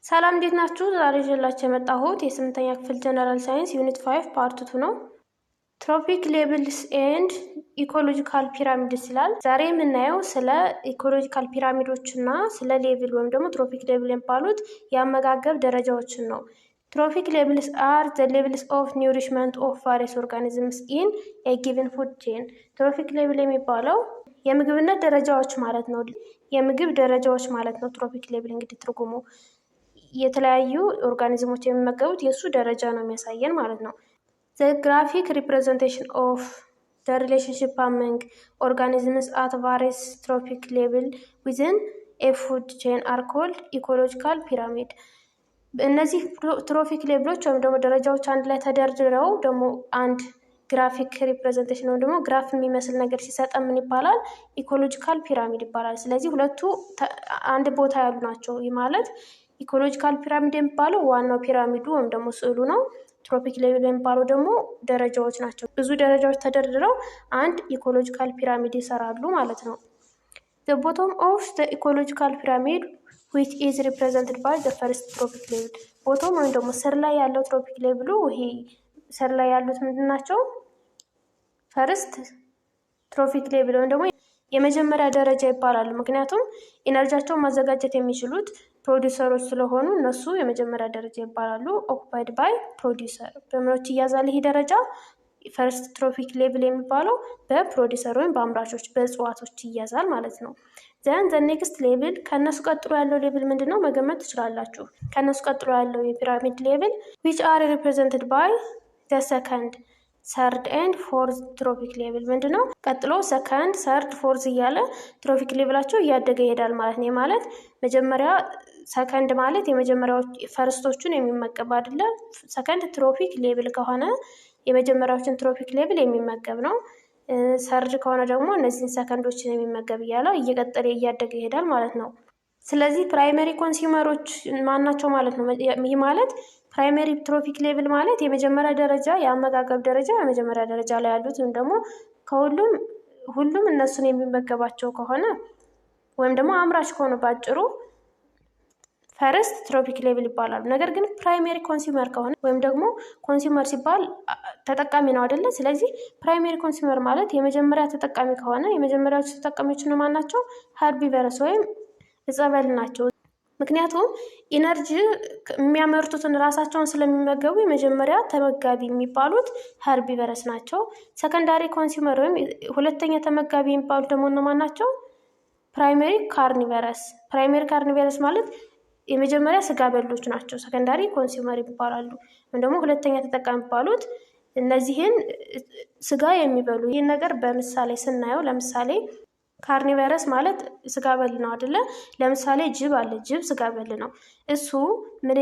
ሰላም እንዴት ናችሁ? ዛሬ ይዤላችሁ የመጣሁት የስምንተኛ ክፍል ጀነራል ሳይንስ ዩኒት 5 ፓርት 2 ነው። ትሮፒክ ሌቭልስ ኤንድ ኢኮሎጂካል ፒራሚድስ ይላል። ዛሬ የምናየው ስለ ኢኮሎጂካል ፒራሚዶች እና ስለ ሌቭል ወይም ደግሞ ትሮፒክ ሌቭል የሚባሉት የአመጋገብ ደረጃዎችን ነው። ትሮፒክ ሌቭልስ አር ዘ ሌቭልስ ኦፍ ኒውሪሽመንት ኦፍ ቫሪየስ ኦርጋኒዝምስ ኢን ኤ ጊቨን ፉድ ቼን። ትሮፒክ ሌቭል የሚባለው የምግብነት ደረጃዎች ማለት ነው። የምግብ ደረጃዎች ማለት ነው። ትሮፒክ ሌቭል እንግዲህ ትርጉሙ የተለያዩ ኦርጋኒዝሞች የሚመገቡት የሱ ደረጃ ነው የሚያሳየን ማለት ነው። ዘ ግራፊክ ሪፕሬዘንቴሽን ኦፍ ዘ ሪሌሽንሽፕ አመንግ ኦርጋኒዝምስ አት ቫሪየስ ትሮፒክ ሌቭል ዊዝን ኤ ፉድ ቼን አር ኮልድ ኢኮሎጂካል ፒራሚድ። እነዚህ ትሮፒክ ሌቭሎች ወይም ደግሞ ደረጃዎች አንድ ላይ ተደርድረው ደግሞ አንድ ግራፊክ ሪፕሬዘንቴሽን ወይም ደግሞ ግራፍ የሚመስል ነገር ሲሰጠን ምን ይባላል? ኢኮሎጂካል ፒራሚድ ይባላል። ስለዚህ ሁለቱ አንድ ቦታ ያሉ ናቸው። ይህ ማለት ኢኮሎጂካል ፒራሚድ የሚባለው ዋናው ፒራሚዱ ወይም ደግሞ ስዕሉ ነው። ትሮፒክ ሌቭል የሚባለው ደግሞ ደረጃዎች ናቸው። ብዙ ደረጃዎች ተደርድረው አንድ ኢኮሎጂካል ፒራሚድ ይሰራሉ ማለት ነው። The bottom of the ecological pyramid which is represented by the first tropic level. ቦቶም ወይም ደግሞ ስር ላይ ያለው ትሮፒክ ሌቭሉ ይሄ ስር ላይ ያሉት ምንድን ናቸው? ፈርስት ትሮፒክ ሌቭል ወይም ደግሞ የመጀመሪያ ደረጃ ይባላሉ። ምክንያቱም ኢነርጂያቸውን ማዘጋጀት የሚችሉት ፕሮዲውሰሮች ስለሆኑ እነሱ የመጀመሪያ ደረጃ ይባላሉ። ኦኩፓይድ ባይ ፕሮዲውሰር በምኖች ይያዛል። ይህ ደረጃ ፈርስት ትሮፒክ ሌቭል የሚባለው በፕሮዲውሰር ወይም በአምራቾች በእጽዋቶች ይያዛል ማለት ነው። ዘን ዘ ኔክስት ሌቭል ከእነሱ ቀጥሎ ያለው ሌቭል ምንድን ነው? መገመት ትችላላችሁ። ከእነሱ ቀጥሎ ያለው የፒራሚድ ሌቭል ዊች አር ሪፕሬዘንትድ ባይ ዘ ሰከንድ ሰርድ ኤንድ ፎርዝ ትሮፒክ ሌቭል ምንድን ነው? ቀጥሎ ሰከንድ ሰርድ ፎርዝ እያለ ትሮፒክ ሌቭላቸው እያደገ ይሄዳል ማለት ነው። ማለት መጀመሪያ ሰከንድ ማለት የመጀመሪያዎች ፈርስቶቹን የሚመገብ አይደለም። ሰከንድ ትሮፒክ ሌቭል ከሆነ የመጀመሪያዎችን ትሮፒክ ሌቭል የሚመገብ ነው። ሰርድ ከሆነ ደግሞ እነዚህን ሰከንዶችን የሚመገብ እያለ እየቀጠለ እያደገ ይሄዳል ማለት ነው። ስለዚህ ፕራይመሪ ኮንሱመሮች ማናቸው ማለት ነው? ይህ ማለት ፕራይመሪ ትሮፒክ ሌቭል ማለት የመጀመሪያ ደረጃ የአመጋገብ ደረጃ የመጀመሪያ ደረጃ ላይ ያሉት ወይም ደግሞ ሁሉም እነሱን የሚመገባቸው ከሆነ ወይም ደግሞ አምራች ከሆኑ ባጭሩ ፈርስት ትሮፒክ ሌቭል ይባላሉ። ነገር ግን ፕራይሜሪ ኮንሱመር ከሆነ ወይም ደግሞ ኮንሱመር ሲባል ተጠቃሚ ነው አይደለ? ስለዚህ ፕራይሜሪ ኮንሱመር ማለት የመጀመሪያ ተጠቃሚ ከሆነ የመጀመሪያዎቹ ተጠቃሚዎች እነማን ናቸው? ሀርቢቨረስ ወይም እጸበል ናቸው። ምክንያቱም ኢነርጂ የሚያመርቱትን ራሳቸውን ስለሚመገቡ የመጀመሪያ ተመጋቢ የሚባሉት ሀርቢቨረስ ናቸው። ሰከንዳሪ ኮንሱመር ወይም ሁለተኛ ተመጋቢ የሚባሉት ደግሞ እነማን ናቸው? ፕራይሜሪ ካርኒቨረስ። ፕራይሜሪ ካርኒቨረስ ማለት የመጀመሪያ ስጋ በሎች ናቸው። ሰከንዳሪ ኮንሱመር ይባላሉ። ወይም ደግሞ ሁለተኛ ተጠቃሚ የሚባሉት እነዚህን ስጋ የሚበሉ። ይህን ነገር በምሳሌ ስናየው ለምሳሌ ካርኒቨረስ ማለት ስጋ በል ነው አይደለ? ለምሳሌ ጅብ አለ። ጅብ ስጋ በል ነው። እሱ ምን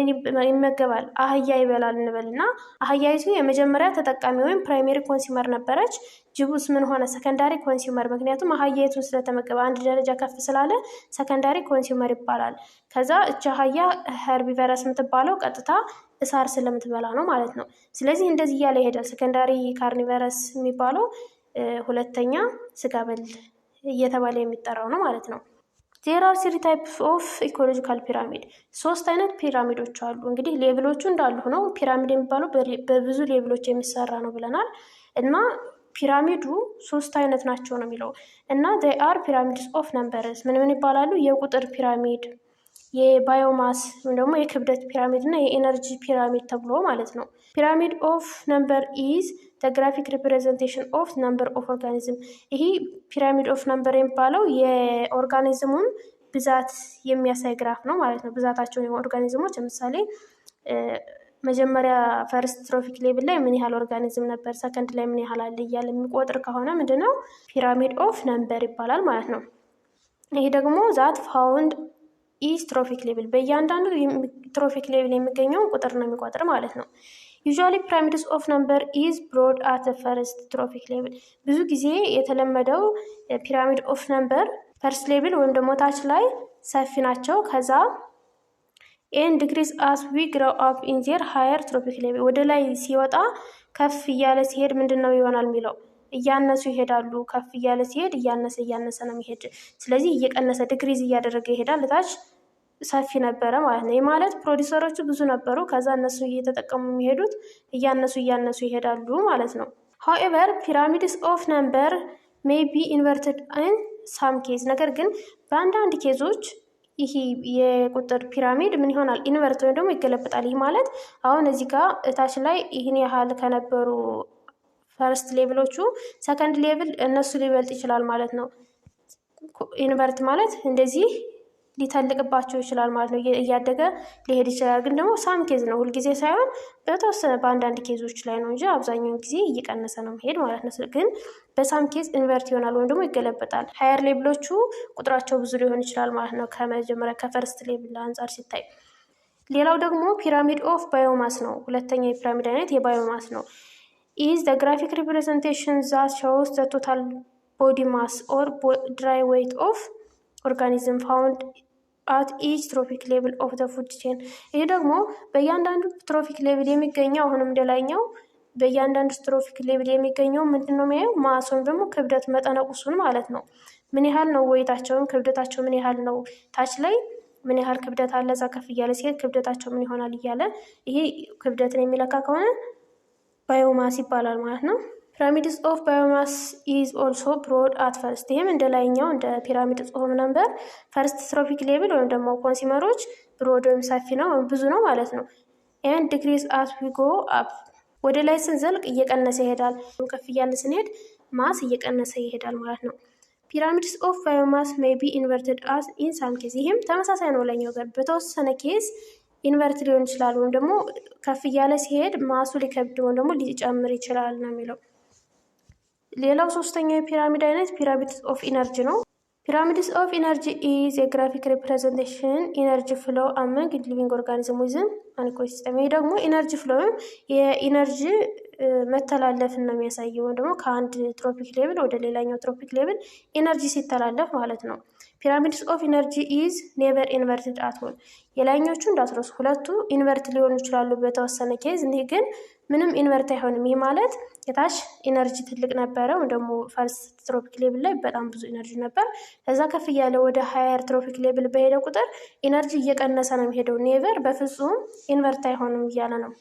ይመገባል? አህያ ይበላል እንበልና አህያይቱ የመጀመሪያ ተጠቃሚ ወይም ፕራይሜሪ ኮንሱመር ነበረች። ጅቡስ ምን ሆነ? ሰከንዳሪ ኮንሱመር። ምክንያቱም አህያይቱን ስለተመገበ አንድ ደረጃ ከፍ ስላለ ሰከንዳሪ ኮንሱመር ይባላል። ከዛ እች አህያ ሄርቢቨረስ የምትባለው ቀጥታ እሳር ስለምትበላ ነው ማለት ነው። ስለዚህ እንደዚህ እያለ ይሄዳል። ሰከንዳሪ ካርኒቨረስ የሚባለው ሁለተኛ ስጋ በል እየተባለ የሚጠራው ነው ማለት ነው። ዜር አር ስሪ ታይፕስ ኦፍ ኢኮሎጂካል ፒራሚድ። 3 አይነት ፒራሚዶች አሉ። እንግዲህ ሌቭሎቹ እንዳሉ ሆነው ፒራሚድ የሚባለው በብዙ ሌቭሎች የሚሰራ ነው ብለናል እና ፒራሚዱ 3 አይነት ናቸው ነው የሚለው እና they are pyramids of numbers ምን ይባላሉ? የቁጥር ፒራሚድ፣ የባዮማስ ወይም ደግሞ የክብደት ፒራሚድ እና የኤነርጂ ፒራሚድ ተብሎ ማለት ነው። ፒራሚድ ኦፍ ነምበር ኢዝ the graphic representation of number of organism። ይሄ ፒራሚድ ኦፍ ነምበር የሚባለው የኦርጋኒዝሙን ብዛት የሚያሳይ ግራፍ ነው ማለት ነው። ብዛታቸውን የኦርጋኒዝሞች ለምሳሌ መጀመሪያ ፈርስት ትሮፒክ ሌቭል ላይ ምን ያህል ኦርጋኒዝም ነበር፣ ሰከንድ ላይ ምን ያህል አለ እያለ የሚቆጥር ከሆነ ምንድነው ፒራሚድ ኦፍ ነምበር ይባላል ማለት ነው። ይሄ ደግሞ ዛት ፋውንድ ኢዝ ትሮፒክ ሌቭል በእያንዳንዱ ትሮፒክ ሌቭል የሚገኘውን ቁጥር ነው የሚቆጥር ማለት ነው። ዩዥዋሊ ፒራሚድስ ኦፍ ነምበር ኢዝ ብሮድ አት ፈርስት ትሮፒክ ሌቭል። ብዙ ጊዜ የተለመደው ፒራሚድ ኦፍ ነምበር ፈርስት ሌቭል ወይም ደግሞ ታች ላይ ሰፊ ናቸው። ከዛ ኤን ዲግሪስ አስ ዊ ግሮው አፕ ኢን ዜር ሃየር ትሮፒክ ሌቭል ወደ ላይ ሲወጣ ከፍ እያለ ሲሄድ ምንድን ነው ይሆናል የሚለው እያነሱ ይሄዳሉ። ከፍ እያለ ሲሄድ እያነሰ ነው የሚሄድ። ስለዚህ እየቀነሰ ዲግሪዝ እያደረገ ይሄዳል። ታች ሰፊ ነበረ ማለት ነው። ይህ ማለት ፕሮዲሰሮቹ ብዙ ነበሩ። ከዛ እነሱ እየተጠቀሙ የሚሄዱት እያነሱ ይሄዳሉ ማለት ነው። however pyramids of number may be inverted in some case ነገር ግን በአንዳንድ ኬዞች ይህ የቁጥር ፒራሚድ ምን ይሆናል? ኢንቨርት ወይም ደግሞ ይገለበጣል። ይህ ማለት አሁን እዚህ ጋር እታች ላይ ይህን ያህል ከነበሩ ፈርስት ሌቭሎቹ ሰከንድ ሌቭል እነሱ ሊበልጥ ይችላል ማለት ነው። ኢንቨርት ማለት እንደዚህ ሊተልቅባቸው ይችላል ማለት ነው። እያደገ ሊሄድ ይችላል። ግን ደግሞ ሳም ኬዝ ነው፣ ሁልጊዜ ሳይሆን በተወሰነ በአንዳንድ ኬዞች ላይ ነው እንጂ አብዛኛውን ጊዜ እየቀነሰ ነው መሄድ ማለት ነው። ግን በሳም ኬዝ ኢንቨርት ይሆናል ወይም ደግሞ ይገለበጣል። ሀየር ሌብሎቹ ቁጥራቸው ብዙ ሊሆን ይችላል ማለት ነው ከመጀመሪያ ከፈርስት ሌብል አንጻር ሲታይ። ሌላው ደግሞ ፒራሚድ ኦፍ ባዮማስ ነው። ሁለተኛ የፒራሚድ አይነት የባዮማስ ነው። ኢዝ ዘ ግራፊክ ሪፕሬዘንቴሽን ዛት ሾውስ ዘ ቶታል ቦዲ ማስ ኦር ድራይ ዌይት ኦፍ ኦርጋኒዝም ፋውንድ አት ኢች ትሮፊክ ሌቭል ኦፍ ዘ ፉድ ቼን። ይህ ደግሞ በእያንዳንዱ ትሮፊክ ሌቭል የሚገኘው አሁንም እንደላይኛው በእያንዳንዱ ትሮፊክ ሌቭል የሚገኘው ምንድን ነው የሚያየው? ማስ ወይም ደግሞ ክብደት መጠነቁሱን ማለት ነው። ምን ያህል ነው ወይታቸውን፣ ክብደታቸው ምን ያህል ነው፣ ታች ላይ ምን ያህል ክብደት አለ፣ እዛ ከፍ እያለ ሲሄድ ክብደታቸው ምን ይሆናል እያለ ይሄ ክብደትን የሚለካ ከሆነ ባዮማስ ይባላል ማለት ነው። ፒራሚድስ ኦፍ ባዮማስ ኢዝ ኦልሶ ብሮድ አት ፈርስት። ይህም እንደ ላይኛው እንደ ፒራሚድ ኦፍ ነምበር ፈርስት ትሮፊክ ሌቭል ወይም ደግሞ ኮንሲመሮች ብሮድ ወይም ሰፊ ነው ወይም ብዙ ነው ማለት ነው። ኤንድ ዲክሪዝ አስ ዊ ጎ አፕ። ወደ ላይ ስንዘልቅ እየቀነሰ ይሄዳል። ከፍ እያለ ስንሄድ ማስ እየቀነሰ ይሄዳል ማለት ነው። ፒራሚድስ ኦፍ ባዮማስ ሜይ ቢ ኢንቨርትድ አስ ኢን ሳም ኬዝ። ይህም ተመሳሳይ ነው ላይኛው ጋር በተወሰነ ኬዝ ኢንቨርት ሊሆን ይችላል ወይም ደግሞ ከፍ እያለ ሲሄድ ማሱ ሊከብድ ወይም ደግሞ ሊጨምር ይችላል ነው የሚለው። ሌላው ሶስተኛው የፒራሚድ አይነት ፒራሚድስ ኦፍ ኢነርጂ ነው። ፒራሚድስ ኦፍ ኢነርጂ ኢዝ የግራፊክ ሪፕሬዘንቴሽን ኢነርጂ ፍሎ አመንግ ሊቪንግ ኦርጋኒዝም ዊዝን አን ኢኮሲስተም። ይህ ደግሞ ኢነርጂ ፍሎ የኢነርጂ መተላለፍን ነው የሚያሳየው ወይም ደግሞ ከአንድ ትሮፒክ ሌብል ወደ ሌላኛው ትሮፒክ ሌብል ኢነርጂ ሲተላለፍ ማለት ነው። ፒራሚድስ ኦፍ ኢነርጂ ኢዝ ኔቨር ኢንቨርትድ አትሆን። የላይኞቹ እንዳትረሱ ሁለቱ ኢንቨርት ሊሆኑ ይችላሉ በተወሰነ ኬዝ፣ እኒህ ግን ምንም ኢንቨርት አይሆንም። ይህ ማለት የታች ኢነርጂ ትልቅ ነበረ ወይም ደግሞ ፈርስት ትሮፒክ ሌብል ላይ በጣም ብዙ ኢነርጂ ነበር። ከዛ ከፍ እያለ ወደ ሀየር ትሮፒክ ሌብል በሄደ ቁጥር ኢነርጂ እየቀነሰ ነው የሚሄደው። ኔቨር በፍጹም ኢንቨርት አይሆንም እያለ ነው።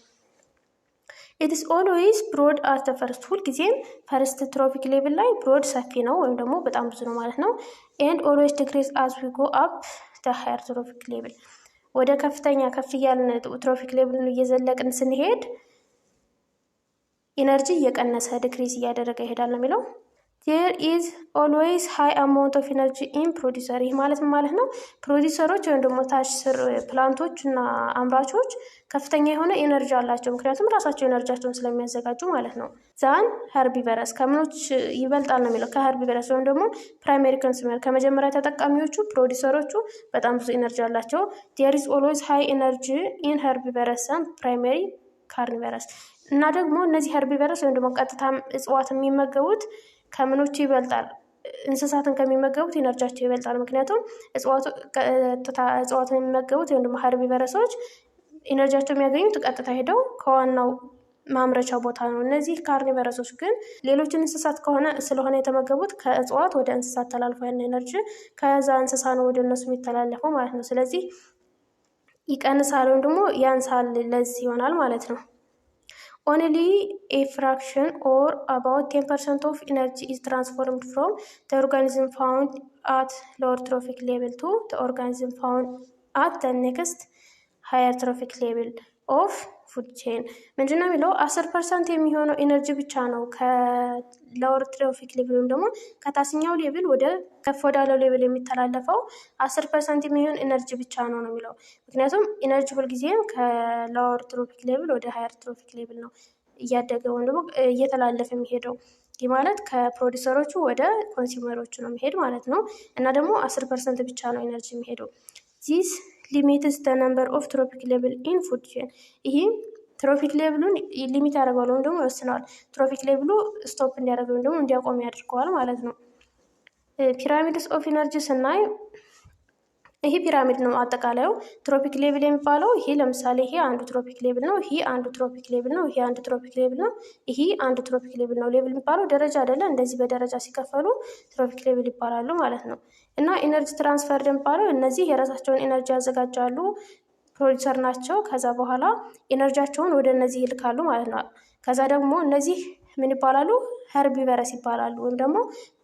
ኢትስ ኦልዌይስ ብሮድ አት ፈርስት። ሁልጊዜም ፈርስት ትሮፒክ ሌብል ላይ ብሮድ ሰፊ ነው ወይም ደግሞ በጣም ብዙ ነው ማለት ነው። ኤንድ ኦልዌይስ ዲክሪዝ አስ ዊ ጎ አፕ ደ ሃየር ትሮፒክ ሌብል። ወደ ከፍተኛ ከፍ እያልን ትሮፒክ ሌብልን እየዘለቅን ስንሄድ ኢነርጂ እየቀነሰ ዲክሪዝ እያደረገ ይሄዳል ነው የሚለው። ዜር ኢዝ ኦልዌይስ ሃይ አማውንት ኦፍ ኢነርጂ ኢን ፕሮዲሰር። ይህ ማለት ማለት ነው ፕሮዲሰሮች ወይም ደግሞ ታች ስር ፕላንቶች እና አምራቾች ከፍተኛ የሆነ ኢነርጂ አላቸው፣ ምክንያቱም ራሳቸው ኢነርጂያቸውን ስለሚያዘጋጁ ማለት ነው። ዛን ሄርቢቨረስ ከምኖች ይበልጣል ነው የሚለው ከሄርቢቨረስ ወይም ደግሞ ፕራይሜሪ ኮንሱመር ከመጀመሪያ ተጠቃሚዎቹ ፕሮዲሰሮቹ በጣም ብዙ ኢነርጂ አላቸው። ዜር ኢዝ ኦልዌይስ ሃይ ኢነርጂ ኢን ሄርቢቨረስ እና ፕራይሜሪ ካርኒቨረስ። እና ደግሞ እነዚህ ሄርቢቨረስ ወይም ደግሞ ቀጥታ እጽዋት የሚመገቡት ከምኖቹ ይበልጣል፣ እንስሳትን ከሚመገቡት ኢነርጂያቸው ይበልጣል። ምክንያቱም እጽዋትን የሚመገቡት ወይም ደግሞ ሄርቢቨረሶች ኢነርጂያቸው የሚያገኙት ቀጥታ ሄደው ከዋናው ማምረቻ ቦታ ነው። እነዚህ ካርኒቨረሶች ግን ሌሎችን እንስሳት ስለሆነ የተመገቡት ከእጽዋት ወደ እንስሳት ተላልፎ ያን ኤነርጂ ከዛ እንስሳ ነው ወደ እነሱ የሚተላለፈው ማለት ነው። ስለዚህ ይቀንሳል ወይም ደግሞ ያንሳል፣ ለዚህ ይሆናል ማለት ነው። Only a fraction or about 10% of energy is transformed from the organism found at lower trophic level to the organism found at the next higher trophic level of food chain። ምንድነው የሚለው 10% የሚሆነው ኢነርጂ ብቻ ነው ከሎወር ትሮፊክ ሌቭል ወይም ደግሞ ከታችኛው ሌቭል ወደ ከፍ ወዳለው ሌቭል የሚተላለፈው 10% የሚሆን ኢነርጂ ብቻ ነው የሚለው። ምክንያቱም ኢነርጂ ሁልጊዜም ከሎወር ትሮፊክ ሌቭል ወደ ሃየር ትሮፊክ ሌቭል ነው እያደገ ወይም ደግሞ እየተላለፈ የሚሄደው። ይህ ማለት ከፕሮዲሰሮቹ ወደ ኮንሱመሮቹ ነው የሚሄድ ማለት ነው። እና ደግሞ 10% ብቻ ነው ኢነርጂ የሚሄደው። ዚስ ሊሚትስ ደ ነምበር ኦፍ ትሮፒክ ሌቭል ኢን ፉድ ቼን። ይህ ትሮፒክ ሌቭሉን ሊሚት ያደርገዋል ወይም ደግሞ ይወስነዋል። ትሮፒክ ሌቭሉ ስቶፕ እንዲያደርግ ወይም ደግሞ እንዲያቆም ያደርገዋል ማለት ነው። ፒራሚድስ ኦፍ ኢነርጂ ስናይ ይሄ ፒራሚድ ነው አጠቃላዩ። ትሮፒክ ሌቭል የሚባለው ይሄ ለምሳሌ ይሄ አንዱ ትሮፒክ ሌቭል ነው፣ ይሄ አንዱ ትሮፒክ ሌቭል ነው፣ ይሄ አንዱ ትሮፒክ ሌቭል ነው፣ ይሄ አንዱ ትሮፒክ ሌቭል ነው። ሌቭል የሚባለው ደረጃ አይደለ፣ እንደዚህ በደረጃ ሲከፈሉ ትሮፒክ ሌቭል ይባላሉ ማለት ነው። እና ኢነርጂ ትራንስፈር የሚባለው እነዚህ የራሳቸውን ኢነርጂ ያዘጋጃሉ፣ ፕሮዲሰር ናቸው። ከዛ በኋላ ኢነርጂያቸውን ወደ እነዚህ ይልካሉ ማለት ነው። ከዛ ደግሞ እነዚህ ምን ይባላሉ? ሄርቢቨረስ ይባላሉ። ወይም ደግሞ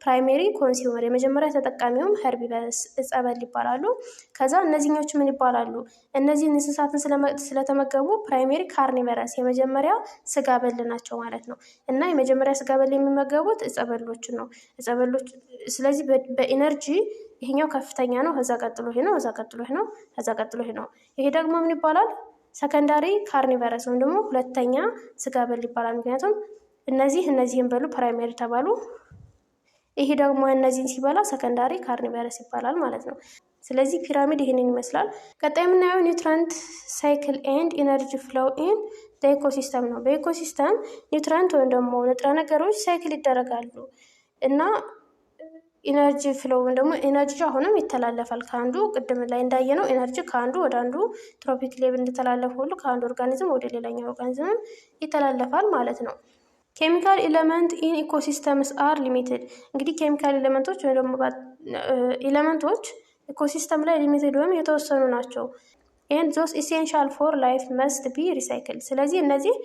ፕራይሜሪ ኮንሱመር የመጀመሪያ ተጠቃሚውም ሄርቢቨረስ እጸበል ይባላሉ። ከዛ እነዚህኞቹ ምን ይባላሉ? እነዚህን እንስሳትን ስለተመገቡ ፕራይሜሪ ካርኒቨረስ የመጀመሪያ ስጋ በል ናቸው ማለት ነው። እና የመጀመሪያ ስጋ በል የሚመገቡት እጸበሎችን ነው። እጸበሎች ስለዚህ በኢነርጂ ይሄኛው ከፍተኛ ነው። ከዛ ቀጥሎ ይሄ ነው። ከዛ ቀጥሎ ይሄ ነው። ከዛ ቀጥሎ ይሄ ነው። ይሄ ደግሞ ምን ይባላል? ሰከንዳሪ ካርኒቨረስ ወይም ደግሞ ሁለተኛ ስጋ በል ይባላል። ምክንያቱም እነዚህን በሉ ፕራይሜሪ ተባሉ። ይሄ ደግሞ እነዚህን ሲበላ ሰከንዳሪ ካርኒቨረስ ይባላል ማለት ነው። ስለዚህ ፒራሚድ ይህንን ይመስላል። ቀጣይ የምናየው ኒውትረንት ሳይክል ኤንድ ኢነርጂ ፍሎው ኢን ኢኮሲስተም ነው። በኢኮሲስተም ኒውትረንት ወይም ደግሞ ንጥረ ነገሮች ሳይክል ይደረጋሉ እና ኢነርጂ ፍሎው ወይም ደግሞ ኢነርጂ አሁንም ይተላለፋል ከአንዱ ቅድም ላይ እንዳየነው ኢነርጂ ከአንዱ ወደ አንዱ ትሮፒክ ሌቭል እንደተላለፈ ሁሉ ከአንዱ ኦርጋኒዝም ወደ ሌላኛው ኦርጋኒዝም ይተላለፋል ማለት ነው። ኬሚካል ኤሌመንት ኢን ኢኮሲስተምስ አር ሊሚትድ። እንግዲህ ኬሚካል ኤሌመንቶች ወይም ደግሞ ኤሌመንቶች ኢኮሲስተም ላይ ሊሚትድ ወይም የተወሰኑ ናቸው። ኤንድ ዞስ ኢሴንሻል ፎር ላይፍ መስት ቢ ሪሳይክል። ስለዚህ እነዚህ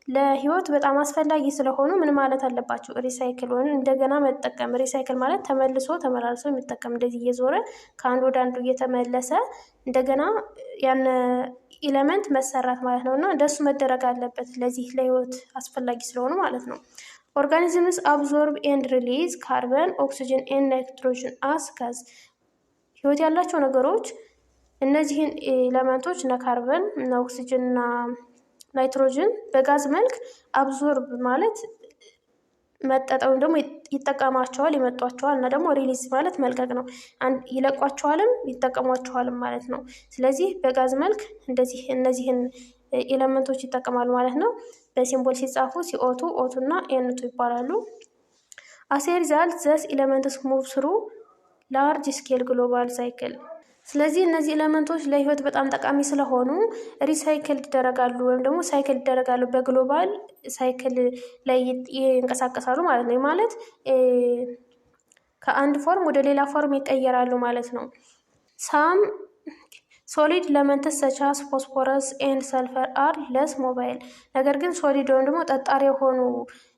ለህይወት በጣም አስፈላጊ ስለሆኑ ምን ማለት አለባቸው? ሪሳይክል ወይም እንደገና መጠቀም። ሪሳይክል ማለት ተመልሶ ተመላልሶ የሚጠቀም እንደዚህ እየዞረ ከአንድ ወደ አንዱ እየተመለሰ እንደገና ያን ኢለመንት መሰራት ማለት ነው። እና እንደሱ መደረግ አለበት ለዚህ ለህይወት አስፈላጊ ስለሆኑ ማለት ነው። ኦርጋኒዝምስ አብዞርብ ኤንድ ሪሊዝ ካርበን ኦክሲጅን ኤንድ ናይትሮጅን አስ ጋዝ። ህይወት ያላቸው ነገሮች እነዚህን ኤለመንቶች እነ ካርበን እነ ኦክሲጅን እና ናይትሮጅን በጋዝ መልክ አብዞርብ ማለት መጠጠው ደግሞ ይጠቀማቸዋል ይመጧቸዋል፣ እና ደግሞ ሪሊዝ ማለት መልቀቅ ነው። ይለቋቸዋልም ይጠቀሟቸዋልም ማለት ነው። ስለዚህ በጋዝ መልክ እንደዚህ እነዚህን ኤለመንቶች ይጠቀማሉ ማለት ነው። በሲምቦል ሲጻፉ ሲኦቱ ኦቱ እና ኤንቱ ይባላሉ። አስ ኤ ሪዛልት ዘስ ኤለመንትስ ሙቭ ስሩ ላርጅ ስኬል ግሎባል ሳይክል። ስለዚህ እነዚህ ኤለመንቶች ለህይወት በጣም ጠቃሚ ስለሆኑ ሪሳይክል ይደረጋሉ ወይም ደግሞ ሳይክል ይደረጋሉ፣ በግሎባል ሳይክል ላይ ይንቀሳቀሳሉ ማለት ነው። ማለት ከአንድ ፎርም ወደ ሌላ ፎርም ይቀየራሉ ማለት ነው። ሳም ሶሊድ ኤለመንትስ ሰች አስ ፎስፎረስ ኤንድ ሰልፈር አር ለስ ሞባይል። ነገር ግን ሶሊድ ወይም ደግሞ ጠጣሪ የሆኑ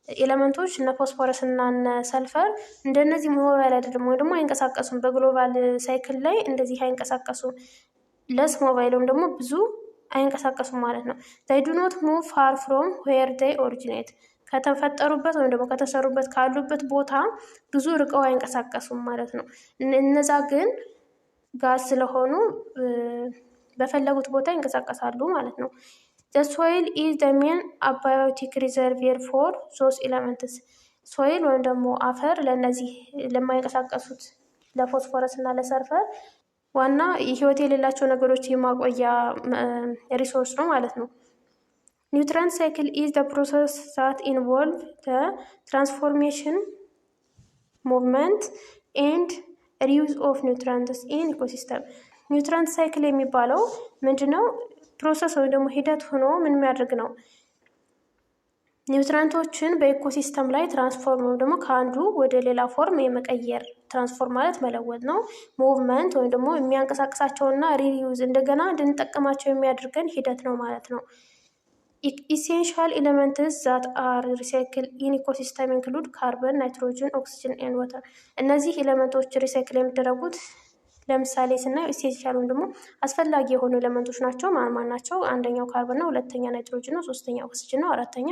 ኤለመንቶች እነ ፎስፎረስ እና እነ ሰልፈር እንደነዚህ ሞባይል አይደለም ወይ ደግሞ አይንቀሳቀሱም። በግሎባል ሳይክል ላይ እንደዚህ አይንቀሳቀሱም። ለስ ሞባይል ወይም ደግሞ ብዙ አይንቀሳቀሱም ማለት ነው። they do not move far from where they originate። ከተፈጠሩበት ወይም ደግሞ ከተሰሩበት ካሉበት ቦታ ብዙ ርቀው አይንቀሳቀሱም ማለት ነው። እነዛ ግን ጋዝ ስለሆኑ በፈለጉት ቦታ ይንቀሳቀሳሉ ማለት ነው። the soil is the main abiotic reservoir for those elements። ሶይል ወይም ደግሞ አፈር ለነዚህ ለማይንቀሳቀሱት ለፎስፎረስ እና ለሰልፈር ዋና ህይወት የሌላቸው ነገሮች የማቆያ ሪሶርስ ነው ማለት ነው። ኒውትረንት ሳይክል is the process that involve the transformation, movement and reuse of nutrients in ecosystem። ኒውትረንት ሳይክል የሚባለው ምንድነው? ፕሮሰስ ወይም ደግሞ ሂደት ሆኖ ምን የሚያደርግ ነው? ኒውትረንቶችን በኢኮሲስተም ላይ ትራንስፎርም ወይም ደግሞ ከአንዱ ወደ ሌላ ፎርም የመቀየር፣ ትራንስፎርም ማለት መለወጥ ነው። ሙቭመንት ወይም ደግሞ የሚያንቀሳቅሳቸውና ሪዩዝ እንደገና እንድንጠቀማቸው የሚያደርገን ሂደት ነው ማለት ነው። ኢሴንሻል ኤለመንትስ ዛት አር ሪሳይክል ኢን ኢኮሲስተም ኢንክሉድ ካርበን፣ ናይትሮጅን፣ ኦክሲጅን ኤንድ ዋተር። እነዚህ ኤለመንቶች ሪሳይክል የሚደረጉት ለምሳሌ ስናየው ኢሴንሻል ወይም ደግሞ አስፈላጊ የሆኑ ኤለመንቶች ናቸው። ማን ናቸው? አንደኛው ካርበን ነው፣ ሁለተኛ ናይትሮጅን ነው፣ ሶስተኛ ኦክሲጅን ነው፣ አራተኛ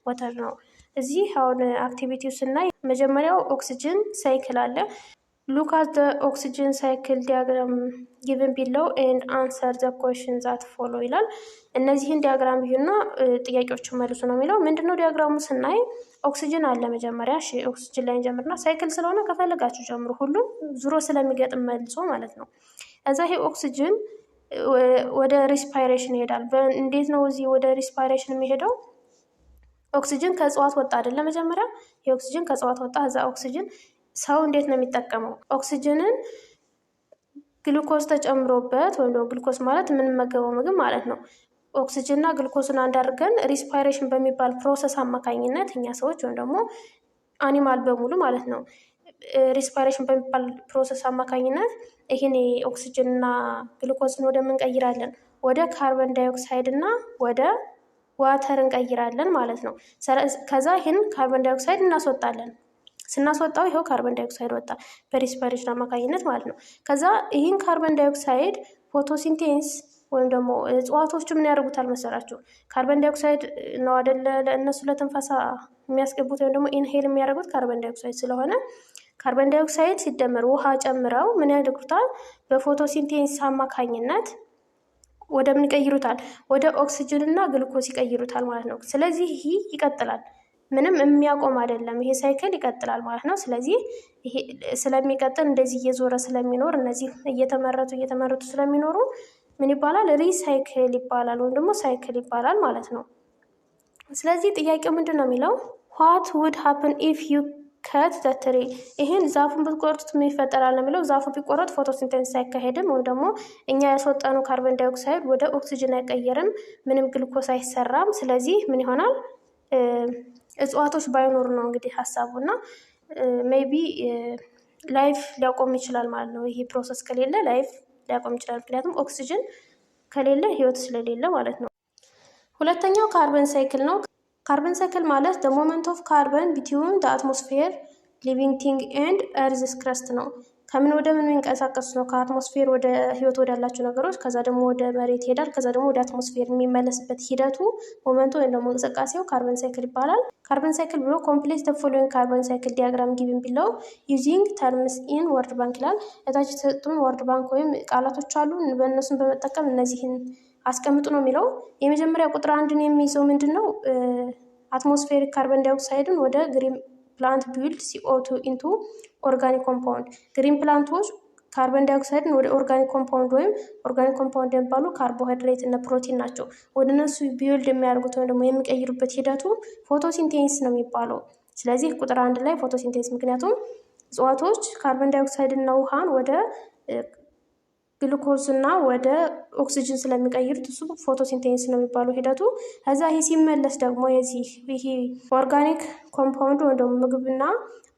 ዋተር ነው። እዚህ አሁን አክቲቪቲው ስናይ መጀመሪያው ኦክሲጅን ሳይክል አለ። ሉክ አት ዘ ኦክሲጅን ሳይክል ዲያግራም ጊቭን ቢለው ኤንድ አንሰር ዘ ኩዌስችን ዛት ፎሎ ይላል። እነዚህን ዲያግራም ቢዩና ጥያቄዎችን መልሱ ነው የሚለው። ምንድነው ዲያግራሙ ስናይ ኦክሲጅን አለ መጀመሪያ። እሺ ኦክሲጅን ላይ እንጀምርና ሳይክል ስለሆነ ከፈለጋችሁ ጀምሩ፣ ሁሉም ዙሮ ስለሚገጥም መልሶ ማለት ነው። እዛ ይሄ ኦክሲጅን ወደ ሪስፓይሬሽን ይሄዳል። እንዴት ነው እዚህ ወደ ሪስፓይሬሽን የሚሄደው? ኦክሲጅን ከእጽዋት ወጣ አይደለ? መጀመሪያ የኦክሲጅን ከእጽዋት ወጣ። እዛ ኦክሲጅን ሰው እንዴት ነው የሚጠቀመው? ኦክሲጅንን ግሉኮዝ ተጨምሮበት ወይም ደግሞ ግሉኮዝ ማለት የምንመገበው ምግብ ማለት ነው። ኦክሲጅን እና ግሉኮዝን አንድ አድርገን ሪስፓይሬሽን በሚባል ፕሮሰስ አማካኝነት እኛ ሰዎች ወይም ደግሞ አኒማል በሙሉ ማለት ነው ሪስፓይሬሽን በሚባል ፕሮሰስ አማካኝነት ይህን ኦክሲጅን እና ግሉኮዝን ወደ ምንቀይራለን ወደ ካርበን ዳይኦክሳይድ እና ወደ ዋተር እንቀይራለን ማለት ነው። ከዛ ይህን ካርበን ዳይኦክሳይድ እናስወጣለን። ስናስወጣው ይኸው ካርበን ዳይኦክሳይድ ወጣ በሪስፓይሬሽን አማካኝነት ማለት ነው። ከዛ ይህን ካርበን ዳይኦክሳይድ ፎቶሲንቴንስ ወይም ደግሞ እጽዋቶቹ ምን ያደርጉታል መሰላችሁ? ካርበን ዳይኦክሳይድ ነው አይደለ ለእነሱ ለትንፋሳ የሚያስገቡት ወይም ደግሞ ኢንሄል የሚያደርጉት ካርበን ዳይኦክሳይድ ስለሆነ ካርበን ዳይኦክሳይድ ሲደመር ውሃ ጨምረው ምን ያደርጉታል? በፎቶሲንቴንስ አማካኝነት ወደ ምን ይቀይሩታል? ወደ ኦክሲጅን እና ግሉኮስ ይቀይሩታል ማለት ነው። ስለዚህ ይህ ይቀጥላል፣ ምንም የሚያቆም አይደለም። ይሄ ሳይክል ይቀጥላል ማለት ነው። ስለዚህ ይሄ ስለሚቀጥል እንደዚህ እየዞረ ስለሚኖር እነዚህ እየተመረቱ ስለሚኖሩ ምን ይባላል? ሪሳይክል ይባላል ወይም ደግሞ ሳይክል ይባላል ማለት ነው። ስለዚህ ጥያቄው ምንድን ነው የሚለው ዋት ውድ ሀፕን ኢፍ ዩ ከት ዘ ትሪ። ይህን ዛፉን ብትቆርጡት ምን ይፈጠራል ነው የሚለው። ዛፉ ቢቆረጥ ፎቶሲንቴሲስ አይካሄድም ወይም ደግሞ እኛ ያስወጣኑ ካርበን ዳይኦክሳይድ ወደ ኦክሲጅን አይቀየርም፣ ምንም ግሉኮስ አይሰራም። ስለዚህ ምን ይሆናል? እጽዋቶች ባይኖሩ ነው እንግዲህ ሀሳቡ እና ሜይቢ ላይፍ ሊያቆም ይችላል ማለት ነው። ይሄ ፕሮሰስ ከሌለ ላይፍ ሊያቆም ይችላል፣ ምክንያቱም ኦክሲጅን ከሌለ ህይወት ስለሌለ ማለት ነው። ሁለተኛው ካርበን ሳይክል ነው። ካርበን ሳይክል ማለት the moment of carbon between the atmosphere living thing and earth's crust ነው። ከምን ወደ ምን የሚንቀሳቀሱ ነው? ከአትሞስፌር ወደ ህይወት ወዳላቸው ነገሮች፣ ከዛ ደግሞ ወደ መሬት ይሄዳል፣ ከዛ ደግሞ ወደ አትሞስፌር የሚመለስበት ሂደቱ ሞመንቱ ወይም ደግሞ እንቅስቃሴው ካርበን ሳይክል ይባላል። ካርበን ሳይክል ብሎ ኮምፕሌት the following ካርበን ሳይክል ዲያግራም ጊቭን ቢለው ዩዚንግ ተርምስ ኢን ወርድ ባንክ ይላል። እታች የተሰጡን ወርድ ባንክ ወይም ቃላቶች አሉ፣ በእነሱን በመጠቀም እነዚህን አስቀምጡ ነው የሚለው። የመጀመሪያ ቁጥር አንድን የሚይዘው ምንድን ነው? አትሞስፌሪክ ካርበን ዳይኦክሳይድን ወደ ግሪን ፕላንት ቢውልድ CO2 ኢንቱ ኦርጋኒክ ኮምፓውንድ። ግሪን ፕላንቶች ካርበን ዳይኦክሳይድን ወደ ኦርጋኒክ ኮምፓውንድ ወይም ኦርጋኒክ ኮምፓውንድ የሚባሉ ካርቦሃይድሬት እና ፕሮቲን ናቸው። ወደ እነሱ ቢውልድ የሚያደርጉት ወይም ደግሞ የሚቀይሩበት ሂደቱ ፎቶሲንቴሲስ ነው የሚባለው። ስለዚህ ቁጥር አንድ ላይ ፎቶሲንቴሲስ፣ ምክንያቱም እጽዋቶች ካርበን ዳይኦክሳይድ እና ውሃን ወደ ግሉኮዝ እና ወደ ኦክሲጅን ስለሚቀይሩት እሱ ፎቶሲንቴሲስ ነው የሚባለው ሂደቱ። ከዛ ይሄ ሲመለስ ደግሞ ይሄ ኦርጋኒክ ኮምፓውንድ ወይም ደግሞ ምግብና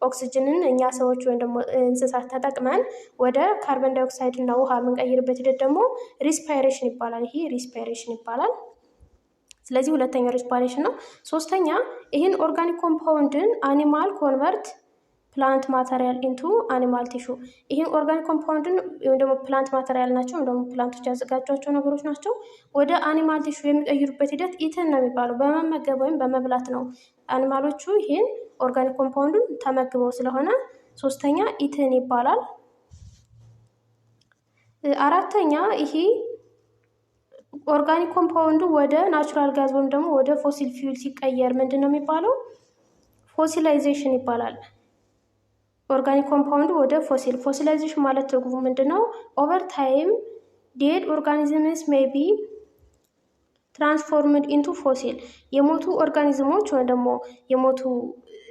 ኦክሲጅንን እኛ ሰዎች ወይም ደግሞ እንስሳት ተጠቅመን ወደ ካርበን ዳይኦክሳይድ እና ውሃ የምንቀይርበት ሂደት ደግሞ ሪስፓይሬሽን ይባላል። ይሄ ሪስፓይሬሽን ይባላል። ስለዚህ ሁለተኛው ሪስፓይሬሽን ነው። ሶስተኛ ይህን ኦርጋኒክ ኮምፓውንድን አኒማል ኮንቨርት ፕላንት ማተሪያል ኢንቱ አኒማል ቲሹ። ይህን ኦርጋኒክ ኮምፓውንድን ወይም ደግሞ ፕላንት ማተሪያል ናቸው ወይም ደግሞ ፕላንቶች ያዘጋጇቸው ነገሮች ናቸው፣ ወደ አኒማል ቲሹ የሚቀይሩበት ሂደት ኢትን ነው የሚባለው። በመመገብ ወይም በመብላት ነው አኒማሎቹ ይህን ኦርጋኒክ ኮምፓውንድን ተመግበው ስለሆነ ሶስተኛ ኢትን ይባላል። አራተኛ ይሄ ኦርጋኒክ ኮምፓውንዱ ወደ ናቹራል ጋዝ ወይም ደግሞ ወደ ፎሲል ፊውል ሲቀየር ምንድን ነው የሚባለው? ፎሲላይዜሽን ይባላል። ኦርጋኒክ ኮምፓውንድ ወደ ፎሲላይዜሽን ማለት ትርጉሙ ምንድነው? ኦቨር ታይም ዴድ ኦርጋኒዝምስ ሜይ ቢ ትራንስፎርምድ ኢንቱ ፎሲል። የሞቱ ኦርጋኒዝሞች ወይም ደግሞ የሞቱ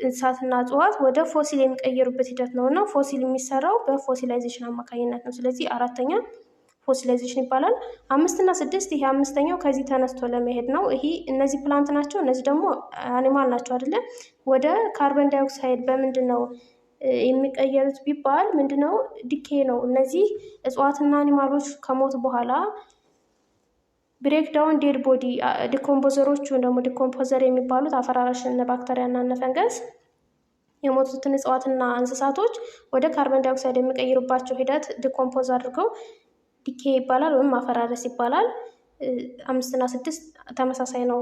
እንስሳትና እጽዋት ወደ ፎሲል የሚቀየሩበት ሂደት ነው እና ፎሲል የሚሰራው በፎሲላይዜሽን አማካኝነት ነው። ስለዚህ አራተኛ ፎሲላይዜሽን ይባላል። 5 እና 6 ይሄ አምስተኛው ከዚህ ተነስቶ ለመሄድ ነው። ይሄ እነዚህ ፕላንት ናቸው፣ እነዚህ ደግሞ አኒማል ናቸው አይደለ? ወደ ካርበን ዳይኦክሳይድ በምንድን ነው የሚቀየሩት ቢባል ምንድነው? ዲኬ ነው። እነዚህ እጽዋትና አኒማሎች ከሞቱ በኋላ ብሬክዳውን ዴድ ቦዲ ዲኮምፖዘሮቹ ደግሞ ዲኮምፖዘር የሚባሉት አፈራራሽ እነ ባክተሪያ እና እነ ፈንገስ የሞቱትን እጽዋትና እንስሳቶች ወደ ካርበን ዳይኦክሳይድ የሚቀይሩባቸው ሂደት ዲኮምፖዝ አድርገው ዲኬ ይባላል ወይም ማፈራረስ ይባላል። 5 እና 6 ተመሳሳይ ነው።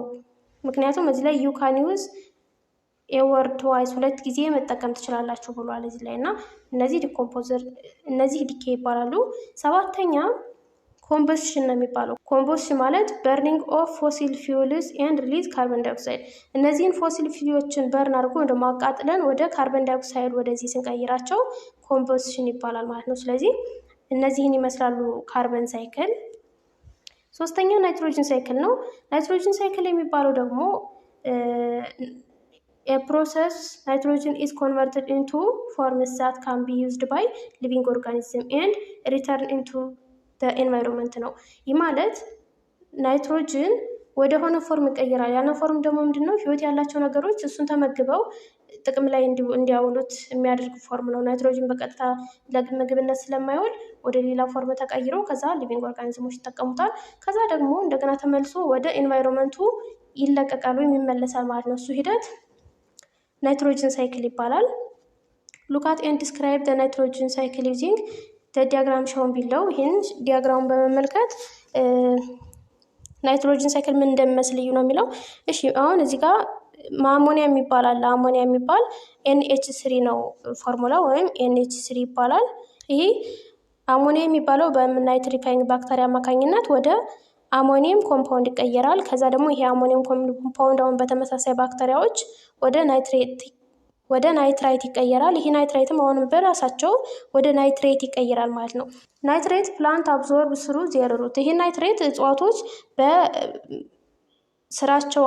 ምክንያቱም እዚህ ላይ ዩካን ዩዝ ኤወርድ ትዋይስ 2 ጊዜ መጠቀም ትችላላችሁ ብሏል እዚህ ላይ እና እነዚህ ዲኮምፖዘር እነዚህ ዲኬ ይባላሉ። 7ኛ ኮምበስሽን ነው የሚባለው። ኮምበስሽን ማለት በርኒንግ ኦፍ ፎሲል ፊውልስ ኤንድ ሪሊዝ ካርበን ዳይኦክሳይድ። እነዚህን ፎሲል ፊውሎችን በርን አድርጎ ደግሞ አቃጥለን ወደ ካርበን ዳይኦክሳይድ ወደዚህ ስንቀይራቸው ኮምበስሽን ይባላል ማለት ነው። ስለዚህ እነዚህን ይመስላሉ ካርበን ሳይክል። 3ኛው ናይትሮጅን ሳይክል ነው። ናይትሮጅን ሳይክል የሚባለው ደግሞ a process nitrogen is converted into forms that can be used by living organism and return into the environment ነው። ይህ ማለት ናይትሮጅን ወደ ሆነ ፎርም ይቀየራል። ያነ ፎርም ደግሞ ምንድነው? ህይወት ያላቸው ነገሮች እሱን ተመግበው ጥቅም ላይ እንዲያውሉት የሚያደርግ ፎርም ነው። ናይትሮጅን በቀጥታ ለምግብነት ስለማይውል ወደ ሌላ ፎርም ተቀይሮ ከዛ ሊቪንግ ኦርጋኒዝሞች ይጠቀሙታል። ከዛ ደግሞ እንደገና ተመልሶ ወደ ኤንቫይሮንመንቱ ይለቀቃል ወይም ይመለሳል ማለት ነው። እሱ ሂደት ናይትሮጅን ሳይክል ይባላል። look at and describe the nitrogen cycle using the diagram shown below። ይህን ዲያግራሙን በመመልከት ናይትሮጅን ሳይክል ምን እንደሚመስል ነው የሚለው። እሺ አሁን እዚህ ጋር አሞኒያ የሚባል አለ። አሞኒያ የሚባል NH3 ነው ፎርሙላ ወይም NH3 ይባላል። ይሄ አሞኒያ የሚባለው በናይትሪፋይንግ ባክቴሪያ አማካኝነት ወደ አሞኒየም ኮምፓውንድ ይቀየራል። ከዛ ደግሞ ይሄ አሞኒየም ኮምፓውንድ አሁን በተመሳሳይ ባክቴሪያዎች ወደ ናይትራይት ይቀየራል። ይሄ ናይትራይትም አሁንም በራሳቸው ወደ ናይትሬት ይቀየራል ማለት ነው። ናይትሬት ፕላንት አብዞርብ ስሩ ዜር ሩት። ይሄ ናይትሬት እጽዋቶች በስራቸው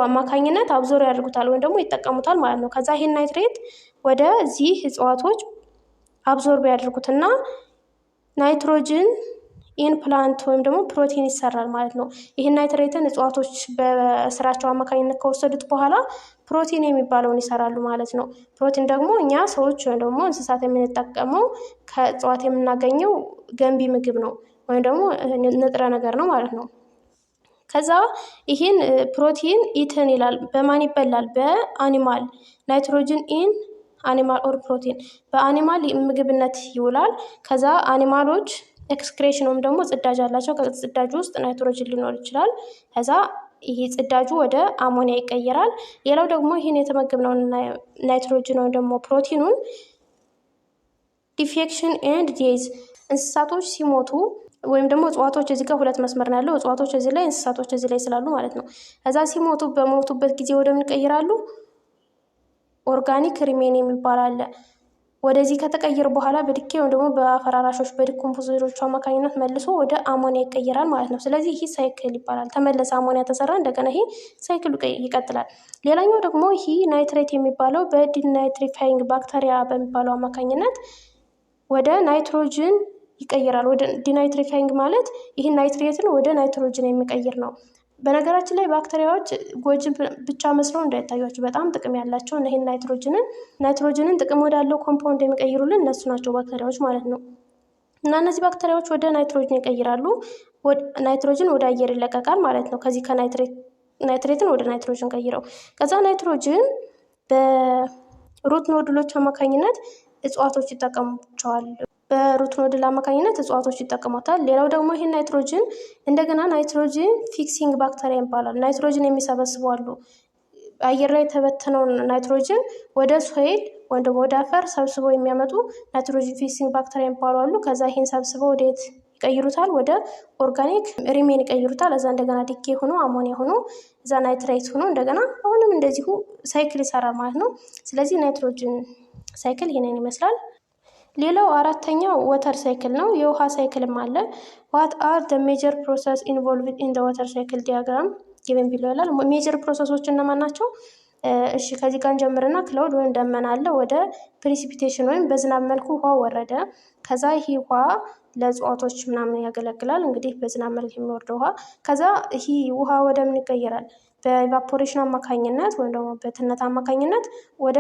አማካኝነት አብዞር ያደርጉታል ወይም ደግሞ ይጠቀሙታል ማለት ነው። ከዛ ይሄን ናይትሬት ወደዚህ እጽዋቶች አብዞርብ ያደርጉትና ናይትሮጅን ኢን ፕላንት ወይም ደግሞ ፕሮቲን ይሰራል ማለት ነው። ይሄን ናይትሬትን እጽዋቶች በስራቸው አማካኝነት ከወሰዱት በኋላ ፕሮቲን የሚባለውን ይሰራሉ ማለት ነው። ፕሮቲን ደግሞ እኛ ሰዎች ወይም ደግሞ እንስሳት የምንጠቀመው ከእጽዋት የምናገኘው ገንቢ ምግብ ነው ወይም ደግሞ ንጥረ ነገር ነው ማለት ነው። ከዛ ይሄን ፕሮቲን ኢትን ይላል። በማን ይበላል? በአኒማል። ናይትሮጅን ኢን አኒማል ኦር ፕሮቲን በአኒማል ምግብነት ይውላል። ከዛ አኒማሎች ኤክስክሬሽን ወይም ደግሞ ጽዳጅ አላቸው። ከጽዳጁ ውስጥ ናይትሮጅን ሊኖር ይችላል። ከዛ ይሄ ጽዳጁ ወደ አሞኒያ ይቀየራል። ሌላው ደግሞ ይሄን የተመገብነውን ናይትሮጅን ወይም ደግሞ ፕሮቲኑን ዲፌክሽን ኤንድ ዴዝ እንስሳቶች ሲሞቱ ወይም ደግሞ እጽዋቶች እዚህ ጋር ሁለት መስመር ነው ያለው። እጽዋቶች እዚህ ላይ እንስሳቶች እዚህ ላይ ስላሉ ማለት ነው። ከዛ ሲሞቱ በሞቱበት ጊዜ ወደ ምን ይቀየራሉ? ኦርጋኒክ ሪሜን የሚባል አለ። ወደዚህ ከተቀየሩ በኋላ በዲኬ ወይም ደግሞ በአፈራራሾች በዲኮምፖዘሮቹ አማካኝነት መልሶ ወደ አሞኒያ ይቀየራል ማለት ነው። ስለዚህ ይህ ሳይክል ይባላል። ተመለሰ አሞኒያ ተሰራ፣ እንደገና ይሄ ሳይክሉ ይቀጥላል። ሌላኛው ደግሞ ይህ ናይትሬት የሚባለው በዲናይትሪፋይንግ ባክቴሪያ በሚባለው አማካኝነት ወደ ናይትሮጅን ይቀየራል። ወደ ዲናይትሪፋይንግ ማለት ይህን ናይትሬትን ወደ ናይትሮጅን የሚቀይር ነው። በነገራችን ላይ ባክቴሪያዎች ጎጂ ብቻ መስለው እንዳይታያቸው በጣም ጥቅም ያላቸው ይህን ናይትሮጅንን ጥቅም ወዳለው ኮምፓውንድ የሚቀይሩልን እነሱ ናቸው ባክቴሪያዎች ማለት ነው። እና እነዚህ ባክቴሪያዎች ወደ ናይትሮጅን ይቀይራሉ። ናይትሮጅን ወደ አየር ይለቀቃል ማለት ነው። ከዚህ ናይትሬትን ወደ ናይትሮጅን ቀይረው ከዛ ናይትሮጅን በሩት ኖድሎች አማካኝነት እጽዋቶች ይጠቀሙቸዋል። በሩት ኖድል አማካኝነት እጽዋቶች ይጠቀሙታል። ሌላው ደግሞ ይሄን ናይትሮጅን እንደገና ናይትሮጅን ፊክሲንግ ባክቴሪያ ይባላል። ናይትሮጅን የሚሰበስቡ አሉ። አየር ላይ የተበተነውን ናይትሮጅን ወደ ሶይል ወይም ደግሞ ወደ አፈር ሰብስበው የሚያመጡ ናይትሮጅን ፊክሲንግ ባክቴሪያ ይባሉ አሉ። ከዛ ይሄን ሰብስበው ወዴት ይቀይሩታል? ወደ ኦርጋኒክ ሪሜን ይቀይሩታል። እዛ እንደገና ዲኬ ሆኖ አሞኒያ ሆኖ እዛ ናይትሬት ሆኖ እንደገና አሁንም እንደዚሁ ሳይክል ይሰራል ማለት ነው። ስለዚህ ናይትሮጅን ሳይክል ይሄንን ይመስላል። ሌላው አራተኛው ወተር ሳይክል ነው። የውሃ ሳይክልም አለ። ዋት አር ዘ ሜጀር ፕሮሰስ ኢንቮልቭድ ኢን ዘ ወተር ሳይክል ዲያግራም ጊቨን ቢሎ ይላል። ሜጀር ፕሮሰሶች እነማን ናቸው? እሺ ከዚህ ጋር እንጀምርና ክላውድ ወይም ደመና አለ። ወደ ፕሪሲፒቴሽን ወይም በዝናብ መልኩ ውሃ ወረደ። ከዛ ይህ ውሃ ለእጽዋቶች ምናምን ያገለግላል። እንግዲህ በዝናብ መልክ የሚወርደው ውሃ ከዛ ይህ ውሃ ወደ ምን ይቀየራል? በኢቫፖሬሽን አማካኝነት ወይም ደግሞ በትነት አማካኝነት ወደ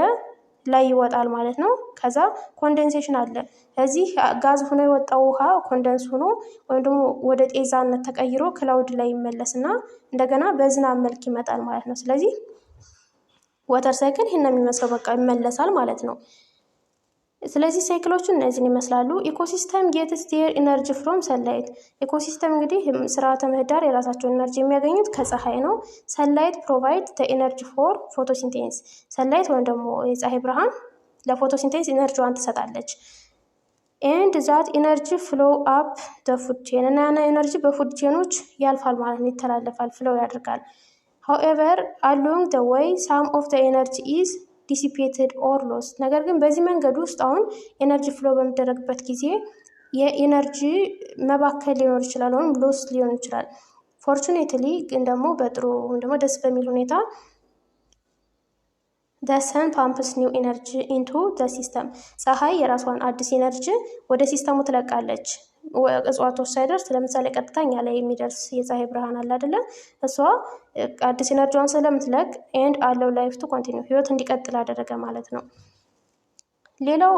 ላይ ይወጣል ማለት ነው። ከዛ ኮንደንሴሽን አለ። እዚህ ጋዝ ሆኖ የወጣው ውሃ ኮንደንስ ሆኖ ወይም ደግሞ ወደ ጤዛነት ተቀይሮ ክላውድ ላይ ይመለስና እንደገና በዝናብ መልክ ይመጣል ማለት ነው። ስለዚህ ወተር ሳይክል ይሄን ነው የሚመስለው። በቃ ይመለሳል ማለት ነው። ስለዚህ ሳይክሎቹ እነዚህን ይመስላሉ። ኢኮሲስተም ጌትስ ዴር ኢነርጂ ፍሮም ሰንላይት። ኢኮሲስተም እንግዲህ ስርዓተ ምህዳር የራሳቸውን ኤነርጂ የሚያገኙት ከፀሐይ ነው። ሰንላይት ፕሮቫይድ ዘ ኤነርጂ ፎር ፎቶሲንቴሲስ። ሰንላይት ወይም ደግሞ የፀሐይ ብርሃን ለፎቶሲንቴሲስ ኤነርጂዋን ትሰጣለች። ኤንድ ዛት ኤነርጂ ፍሎ አፕ ዘ ፉድ ቼን እና ያና ኤነርጂ በፉድ ቼኖች ያልፋል ማለት ነው፣ ይተላለፋል፣ ፍሎ ያደርጋል። however along the way some of the energy is dissipated or lost። ነገር ግን በዚህ መንገድ ውስጥ አሁን ኤነርጂ ፍሎ በሚደረግበት ጊዜ የኤነርጂ መባከል ሊኖር ይችላል ወይም ሎስ ሊሆን ይችላል። ፎርቹኔትሊ ግን ደግሞ በጥሩ ወይም ደግሞ ደስ በሚል ሁኔታ the sun pumps new energy into the system ፀሐይ የራሷን አዲስ ኢነርጂ ወደ ሲስተሙ ትለቃለች። እጽዋቶች ሳይደርስ ለምሳሌ ቀጥታኛ ላይ የሚደርስ የፀሐይ ብርሃን አለ አይደለ? እሷ አዲስ ኢነርጂዋን ስለምትለቅ ኤንድ አለው ላይፍ ቱ ኮንቲኒው ህይወት እንዲቀጥል አደረገ ማለት ነው። ሌላው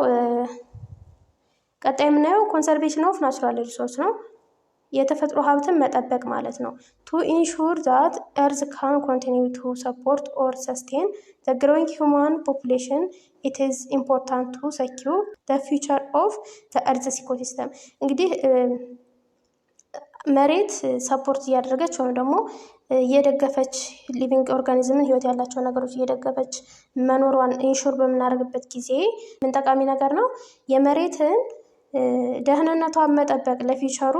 ቀጣይ የምናየው ኮንሰርቬሽን ኦፍ ናቹራል ሪሶርስ ነው። የተፈጥሮ ሀብትን መጠበቅ ማለት ነው። ቱ ኢንሹር ዛት ኤርዝ ካን ኮንቲኒው ቱ ሰፖርት ኦር ሰስቴን ዘ ግሮዊንግ ሂውማን ፖፑሌሽን ኢት ኢዝ ኢምፖርታንት ቱ ሰኪውር ዘ ፊውቸር ኦፍ ዘ ኤርዝስ ኢኮሲስተም። እንግዲህ መሬት ሰፖርት እያደረገች ወይም ደግሞ እየደገፈች ሊቪንግ ኦርጋኒዝምን ህይወት ያላቸው ነገሮች እየደገፈች መኖሯን ኢንሹር በምናደርግበት ጊዜ ምን ጠቃሚ ነገር ነው? የመሬትን ደህንነቷን መጠበቅ ለፊውቸሩ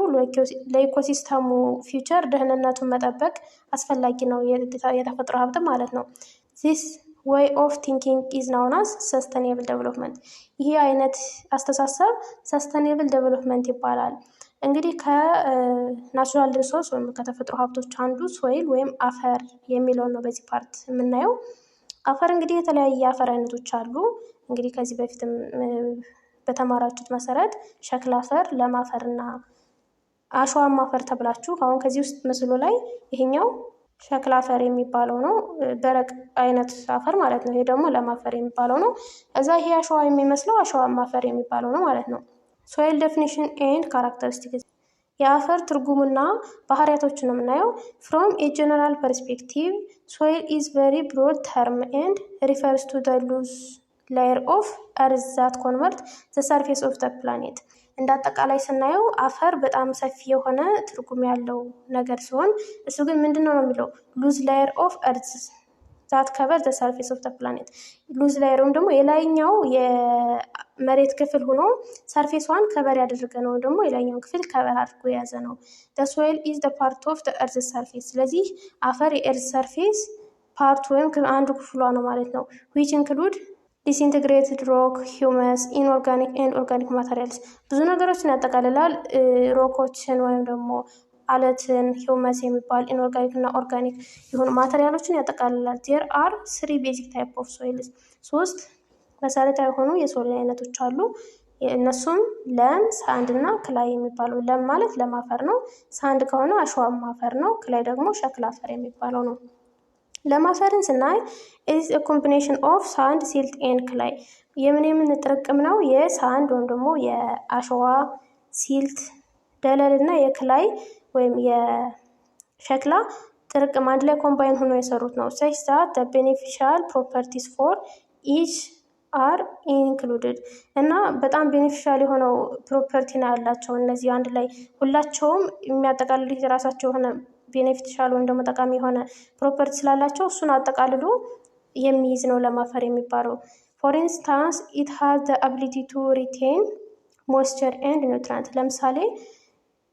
ለኢኮሲስተሙ ፊውቸር ደህንነቱን መጠበቅ አስፈላጊ ነው። የተፈጥሮ ሀብት ማለት ነው። ዚስ ዌይ ኦፍ ቲንኪንግ ኢዝ ናውን አስ ሰስተኔብል ዴቨሎፕመንት። ይህ አይነት አስተሳሰብ ሰስተኔብል ዴቨሎፕመንት ይባላል። እንግዲህ ከናቹራል ሪሶርስ ወይም ከተፈጥሮ ሀብቶች አንዱ ሶይል ወይም አፈር የሚለውን ነው በዚህ ፓርት የምናየው። አፈር እንግዲህ የተለያየ የአፈር አይነቶች አሉ። እንግዲህ ከዚህ በፊትም በተማራችሁት መሰረት ሸክላ አፈር፣ ለም አፈር እና አሸዋማ አፈር ተብላችሁ አሁን ከዚህ ውስጥ ምስሉ ላይ ይሄኛው ሸክላ አፈር የሚባለው ነው፣ ደረቅ አይነት አፈር ማለት ነው። ይሄ ደግሞ ለም አፈር የሚባለው ነው። እዛ ይሄ አሸዋ የሚመስለው አሸዋማ አፈር የሚባለው ነው ማለት ነው። ሶይል ዴፊኒሽን ኤንድ ካራክተሪስቲክስ የአፈር ትርጉምና ባህሪያቶችን ነው የምናየው። ፍሮም ኤ ጀነራል ፐርስፔክቲቭ ሶይል ኢዝ ቨሪ ብሮድ ተርም ኤንድ ሪፈርስ ቱ ዘ ሉዝ ላየር ኦፍ እርዝ ዛት ኮንቨርት ዘ ሰርፌስ ኦፍ ዘ ፕላኔት። እንደ አጠቃላይ ስናየው አፈር በጣም ሰፊ የሆነ ትርጉም ያለው ነገር ሲሆን እሱ ግን ምንድነው ነው የሚለው ሉዝ ላየር ኦፍ እርዝ ዛት ከቨር ዘ ሰርፌስ ኦፍ ዘ ፕላኔት። ሉዝ ላየሩም ደግሞ የላይኛው የመሬት ክፍል ሆኖ ሰርፌሷን ከቨር ያደረገ ነው፣ ደግሞ የላይኛውን ክፍል ከቨር አድርጎ የያዘ ነው። ዘ ሶይል ኢዝ ዘ ፓርት ኦፍ ዘ እርዝ ሰርፌስ። ስለዚህ አፈር የእርዝ ሰርፌስ ፓርት ወይም አንዱ ክፍሏ ነው ማለት ነው። ዊች ኢንክሉድ ዲስኢንቴግሬትድ ሮክ፣ ሂውመስ፣ ኢንኦርጋኒክ ኤንድ ኦርጋኒክ ማተሪያልስ። ብዙ ነገሮችን ያጠቃልላል። ሮኮችን ወይም ደግሞ አለትን፣ ሂውመስ የሚባል ኢንኦርጋኒክ እና ኦርጋኒክ የሆኑ ማተሪያሎችን ያጠቃልላል። ዜር አር ስሪ ቤዚክ ታይፕ ኦፍ ሶይልስ። 3 መሰረታዊ የሆኑ የሶይል አይነቶች አሉ። እነሱም ለም፣ ሳንድ እና ክላይ የሚባለው። ለም ማለት ለም አፈር ነው። ሳንድ ከሆነ አሸዋማ አፈር ነው። ክላይ ደግሞ ሸክላ አፈር የሚባለው ነው። ለም አፈርን ስናይ ኢዝ ኤ ኮምቢኔሽን ኦፍ ሳንድ፣ ሲልት ኤንድ ክላይ። የምን ጥርቅም ነው? የሳንድ ወይም ደግሞ የአሸዋ፣ ሲልት፣ ደለል እና የክላይ ወይም የሸክላ ጥርቅም አንድ ላይ ኮምባይን ሆኖ የሰሩት ነው። ሰች ዛት ቤኔፊሻል ፕሮፐርቲስ ፎር ኢች አር ኢንክሉድድ እና በጣም ቤኔፊሻል የሆነው ፕሮፐርቲ ነው ያላቸው እነዚህ አንድ ላይ ሁላቸውም የሚያጠቃልሉት የራሳቸው የሆነ ቤኔፊሻል ወይም ደግሞ ጠቃሚ የሆነ ፕሮፐርቲ ስላላቸው እሱን አጠቃልሎ የሚይዝ ነው ለም አፈር የሚባለው። ፎር ኢንስታንስ ኢት ሃዝ ዘ አቢሊቲ ቱ ሪቴን ሞይስቸር ኤንድ ኒውትራንት። ለምሳሌ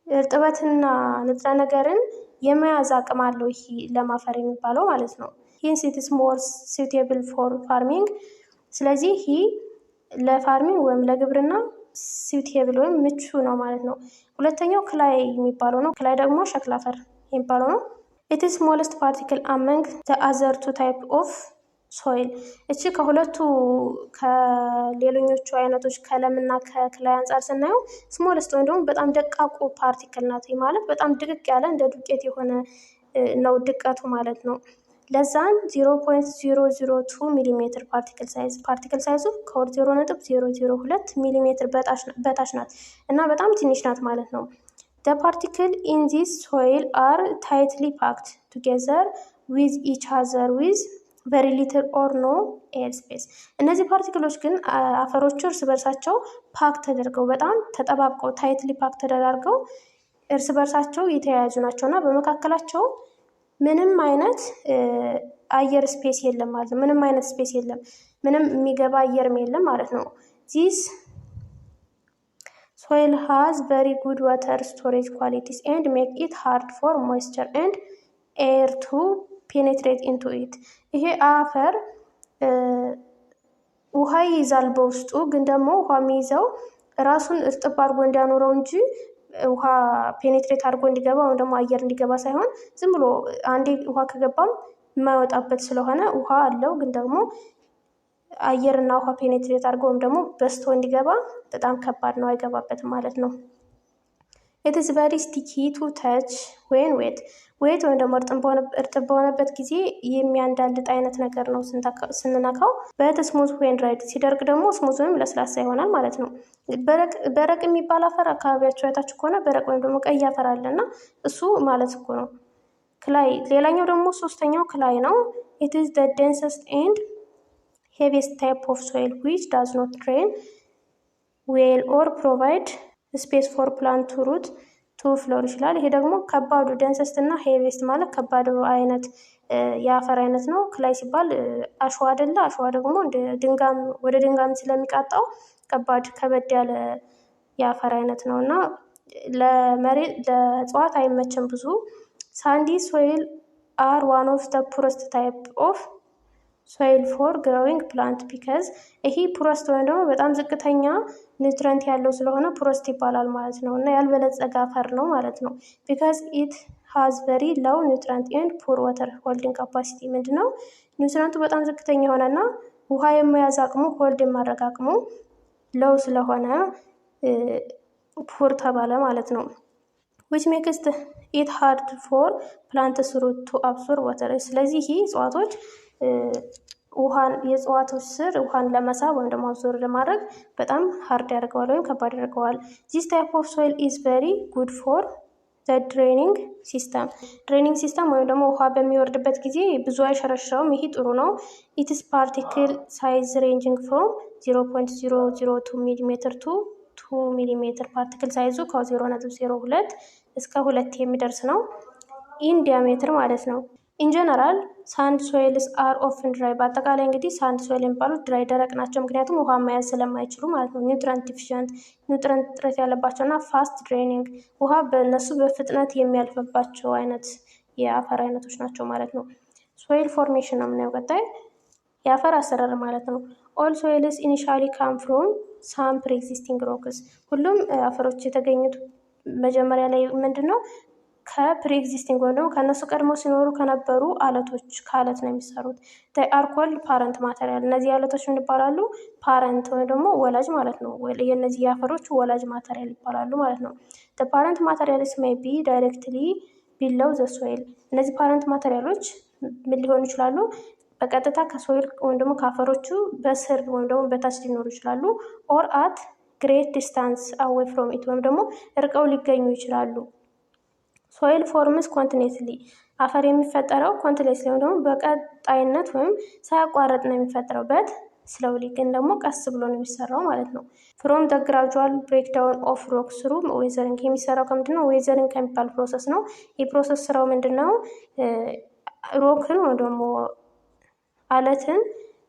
እርጥበትና ንጥረ ነገርን የመያዝ አቅም አለው ይህ ለም አፈር የሚባለው ማለት ነው። ሂንስ ኢት ኢዝ ሞር suitable ፎር ፋርሚንግ። ስለዚህ ይህ ለፋርሚንግ ወይም ለግብርና suitable ወይም ምቹ ነው ማለት ነው። ሁለተኛው ክላይ የሚባለው ነው። ክላይ ደግሞ ሸክላ አፈር የሚባለው ነው። ኢት ኢዝ ስሞለስት ፓርቲክል አመንግ ዘ አዘር ቱ ታይፕ ኦፍ ሶይል። እቺ ከሁለቱ ከሌሎኞቹ አይነቶች ከለምና ከክላይ አንጻር ስናየው ስሞለስት ወይም ደግሞ በጣም ደቃቁ ፓርቲክል ናት። ማለት በጣም ድቅቅ ያለ እንደ ዱቄት የሆነ ነው ድቀቱ ማለት ነው። ለዛን 0.002 ሚሊሜትር ፓርቲክል ሳይዙ ከወር 0.002 ሚሊሜትር በታች ናት እና በጣም ትንሽ ናት ማለት ነው። The particle in this soil are tightly packed together with each other with very little or no air space። እነዚህ ፓርቲክሎች ግን አፈሮቹ እርስ በርሳቸው ፓክ ተደርገው በጣም ተጠባብቀው ታይትሊ ፓክ ተደራርገው እርስ በርሳቸው የተያያዙ ናቸው እና በመካከላቸው ምንም አይነት አየር ስፔስ የለም ማለት ነው። ምንም አይነት ስፔስ የለም፣ ምንም የሚገባ አየርም የለም ማለት ነው። ዚስ soil has very good water storage qualities and make it hard for moisture and air to penetrate into it። ይሄ አፈር ውሃ ይይዛል በውስጡ፣ ግን ደግሞ ውሃ የሚይዘው ራሱን እርጥብ አድርጎ እንዲያኖረው እንጂ ውሃ ፔኔትሬት አድርጎ እንዲገባ ወይም ደግሞ አየር እንዲገባ ሳይሆን ዝም ብሎ አንዴ ውሃ ከገባም የማይወጣበት ስለሆነ ውሃ አለው፣ ግን ደግሞ አየርና ውሃ ፔኔትሬት አድርገው ወይም ደግሞ በስቶ እንዲገባ በጣም ከባድ ነው፣ አይገባበትም ማለት ነው። ኢት ኢዝ ቨሪ ስቲኪ ቱ ታች ዌን ዌት ወይም ደግሞ እርጥብ በሆነበት ጊዜ የሚያንዳልጥ አይነት ነገር ነው ስንነካው። በት ስሙዝ ዌን ድራይድ ሲደርቅ ደግሞ ስሙዝ ወይም ለስላሳ ይሆናል ማለት ነው። በረቅ የሚባል አፈር አካባቢያቸው አይታችሁ ከሆነ በረቅ ወይም ደግሞ ቀይ አፈር አለና እሱ ማለት እኮ ነው ክላይ። ሌላኛው ደግሞ ሶስተኛው ክላይ ነው። ኢት ኢዝ ዘ ዴንሰስት ኤንድ ሄቪስት ታይፕ ኦፍ ሶይል ዊች ዳዝ ኖት ድሬን ዌል ኦር ፕሮቫይድ ስፔስ ፎር ፕላንት ሩት ቱ ፍሎር ይችላል። ይሄ ደግሞ ከባዱ ደንሰስት እና ሄቪስት ማለት ከባዱ አይነት የአፈር አይነት ነው። ክላይ ሲባል አሸዋ አይደለ? አሸዋ ደግሞ ድንጋም ወደ ድንጋም ስለሚቃጣው ከባድ ከበድ ያለ የአፈር አይነት ነው እና ለእጽዋት አይመችም ብዙ። ሳንዲ ሶይል አር ዋን ኦፍ ዘ ፑረስት ታይፕ ኦፍ ሶይል ፎር ግሮዊንግ ፕላንት ቢካዝ ይሄ ፑረስት ወይም ደግሞ በጣም ዝቅተኛ ኒውትረንት ያለው ስለሆነ ፑረስት ይባላል ማለት ነው እና ያልበለጸገ አፈር ነው ማለት ነው። ቢካዝ ኢት ሃዝ ቨሪ ሎው ኒውትረንት ኤንድ ፑር ወተር ሆልዲንግ ካፓሲቲ። ምንድን ነው ኒውትረንቱ በጣም ዝቅተኛ የሆነና ውሃ የመያዝ አቅሙ ሆልድ የማድረግ አቅሙ ሎው ስለሆነ ፑር ተባለ ማለት ነው። ዊች ሜክስ ኢት ሃርድ ፎር ፕላንትስ ሩት ቱ አብሶርብ ወተር። ስለዚህ ይህ እጽዋቶች ውሃን የእጽዋቶች ስር ውሃን ለመሳብ ወይም ደግሞ አብዞር ለማድረግ በጣም ሀርድ ያደርገዋል ወይም ከባድ ያደርገዋል። ዚስ ታይፕ ኦፍ ሶይል ኢዝ ቨሪ ጉድ ፎር ዘ ድሬኒንግ ሲስተም። ድሬኒንግ ሲስተም ወይም ደግሞ ውሃ በሚወርድበት ጊዜ ብዙ አይሸረሽረውም። ይሄ ጥሩ ነው። ኢትስ ፓርቲክል ሳይዝ ሬንጂንግ ፍሮም 0.002 ሚሊሜትር ቱ 2 ሚሊሜትር። ፓርቲክል ሳይዙ ከ0.02 እስከ 2 የሚደርስ ነው። ኢን ዲያሜትር ማለት ነው። ኢን ጀነራል ሳንድ ሶይልስ አር ኦፍን ድራይ። በአጠቃላይ እንግዲህ ሳንድ ሶይል የሚባሉት ድራይ ደረቅ ናቸው፣ ምክንያቱም ውሃ መያዝ ስለማይችሉ ማለት ነው። ኒውትረንት ዲፊሽንት ኒውትረንት እጥረት ያለባቸው እና ፋስት ድሬኒንግ ውሃ በእነሱ በፍጥነት የሚያልፍባቸው አይነት የአፈር አይነቶች ናቸው ማለት ነው። ሶይል ፎርሜሽን ነው የምናየው ቀጣይ የአፈር አሰራር ማለት ነው። ኦል ሶይልስ ኢኒሻሊ ካም ፍሮም ሳም ፕሪኤግዚስቲንግ ሮክስ። ሁሉም አፈሮች የተገኙት መጀመሪያ ላይ ምንድን ነው ከፕሪኤግዚስቲንግ ወይም ደግሞ ከእነሱ ቀድሞ ሲኖሩ ከነበሩ አለቶች ከአለት ነው የሚሰሩት። አር ኮልድ ፓረንት ማተሪያል። እነዚህ አለቶች ምን ይባላሉ? ፓረንት ወይም ደግሞ ወላጅ ማለት ነው። የእነዚህ የአፈሮች ወላጅ ማተሪያል ይባላሉ ማለት ነው። ፓረንት ማተሪያልስ ሜይ ቢ ዳይሬክትሊ ቢለው ዘ ሶይል። እነዚህ ፓረንት ማተሪያሎች ምን ሊሆኑ ይችላሉ? በቀጥታ ከሶይል ወይም ደግሞ ከአፈሮቹ በስር ወይም ደግሞ በታች ሊኖሩ ይችላሉ። ኦር አት ግሬት ዲስታንስ አዌይ ፍሮም ኢት ወይም ደግሞ ርቀው ሊገኙ ይችላሉ። ሶይል ፎርምስ ኮንቲኔስሊ። አፈር የሚፈጠረው ኮንቲኔስሊ ወይም ደግሞ በቀጣይነት ወይም ሳያቋረጥ ነው የሚፈጠረው። በት ስሎውሊ ግን ደግሞ ቀስ ብሎ ነው የሚሰራው ማለት ነው። ፍሮም ደ ግራጁዋል ብሬክዳውን ኦፍ ሮክ ስሩ ዌዘሪንግ። የሚሰራው ከምንድን ነው? ዌዘሪንግ ከሚባል ፕሮሰስ ነው። የፕሮሰስ ስራው ምንድን ነው? ሮክን ወይም ደግሞ አለትን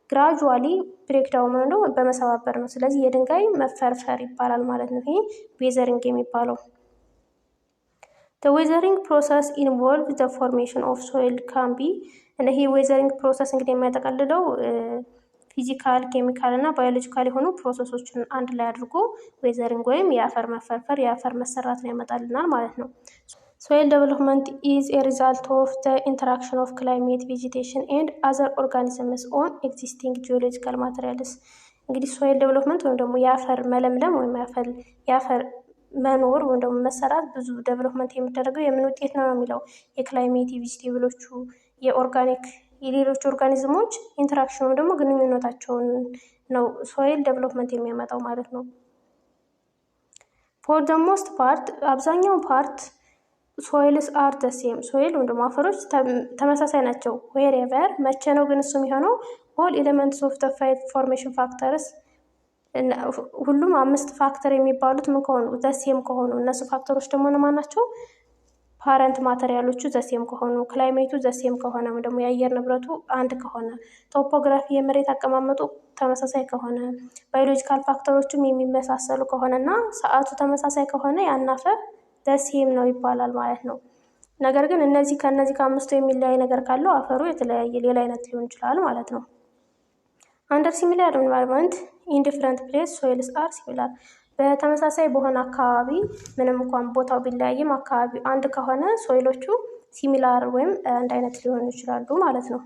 ግራጁዋሊ ብሬክዳውን ወይም ደግሞ በመሰባበር ነው። ስለዚህ የድንጋይ መፈርፈር ይባላል ማለት ነው። ይሄ ዌዘሪንግ የሚባለው The weathering process involves the formation of soil can be እና ይሄ ዌዘሪንግ ፕሮሰስ እንግዲህ የሚያጠቃልለው ፊዚካል፣ ኬሚካል እና ባዮሎጂካል የሆኑ ፕሮሰሶችን አንድ ላይ አድርጎ ዌዘሪንግ ወይም የአፈር መፈርፈር የአፈር መሰራት ነው ያመጣልናል ማለት ነው። ሶይል ዴቨሎፕመንት ኢዝ ኤ ሪዛልት ኦፍ ዘ ኢንተራክሽን ኦፍ ክላይሜት ቬጂቴሽን ኤንድ አዘር ኦርጋኒዝምስ ኦን ኤግዚስቲንግ ጂኦሎጂካል ማቴሪያልስ። እንግዲህ ሶይል ዴቨሎፕመንት ወይም ደግሞ የአፈር መለምለም ወይም የአፈር መኖር ወይም ደግሞ መሰራት ብዙ ዴቨሎፕመንት የሚደረገው የምን ውጤት ነው የሚለው የክላይሜት የቬጂቴብሎቹ የኦርጋኒክ የሌሎች ኦርጋኒዝሞች ኢንተራክሽን ወይም ደግሞ ግንኙነታቸውን ነው ሶይል ዴቨሎፕመንት የሚያመጣው ማለት ነው። ፎር ደ ሞስት ፓርት አብዛኛው ፓርት ሶይልስ አር ደ ሴም። ሶይል ወይም ደግሞ አፈሮች ተመሳሳይ ናቸው። ዌሬቨር መቼ ነው ግን እሱ የሚሆነው? ኦል ኤሌመንትስ ኦፍ ደ ፋይቭ ፎርሜሽን ፋክተርስ ሁሉም 5 ፋክተር የሚባሉት ምን ከሆኑ ዘሴም ከሆኑ እነሱ ፋክተሮች ደግሞ እነማን ናቸው? ፓረንት ማተሪያሎቹ ዘሴም ከሆኑ፣ ክላይሜቱ ዘሴም ከሆነ ወይም ደግሞ የአየር ንብረቱ አንድ ከሆነ፣ ቶፖግራፊ የመሬት አቀማመጡ ተመሳሳይ ከሆነ፣ ባዮሎጂካል ፋክተሮቹም የሚመሳሰሉ ከሆነ እና ሰዓቱ ተመሳሳይ ከሆነ ያን አፈር ዘሴም ነው ይባላል ማለት ነው። ነገር ግን እነዚህ ከአምስቱ የሚለያይ ነገር ካለው አፈሩ የተለያየ ሌላ አይነት ሊሆን ይችላል ማለት ነው። አንደር ሲሚላር ኢንቫይሮንመንት ኢን ዲፍረንት ፕሌስ ሶይልስ አር ሲሚላር። በተመሳሳይ በሆነ አካባቢ ምንም እንኳን ቦታው ቢለያይም አካባቢ አንድ ከሆነ ሶይሎቹ ሲሚላር ወይም አንድ አይነት ሊሆኑ ይችላሉ ማለት ነው።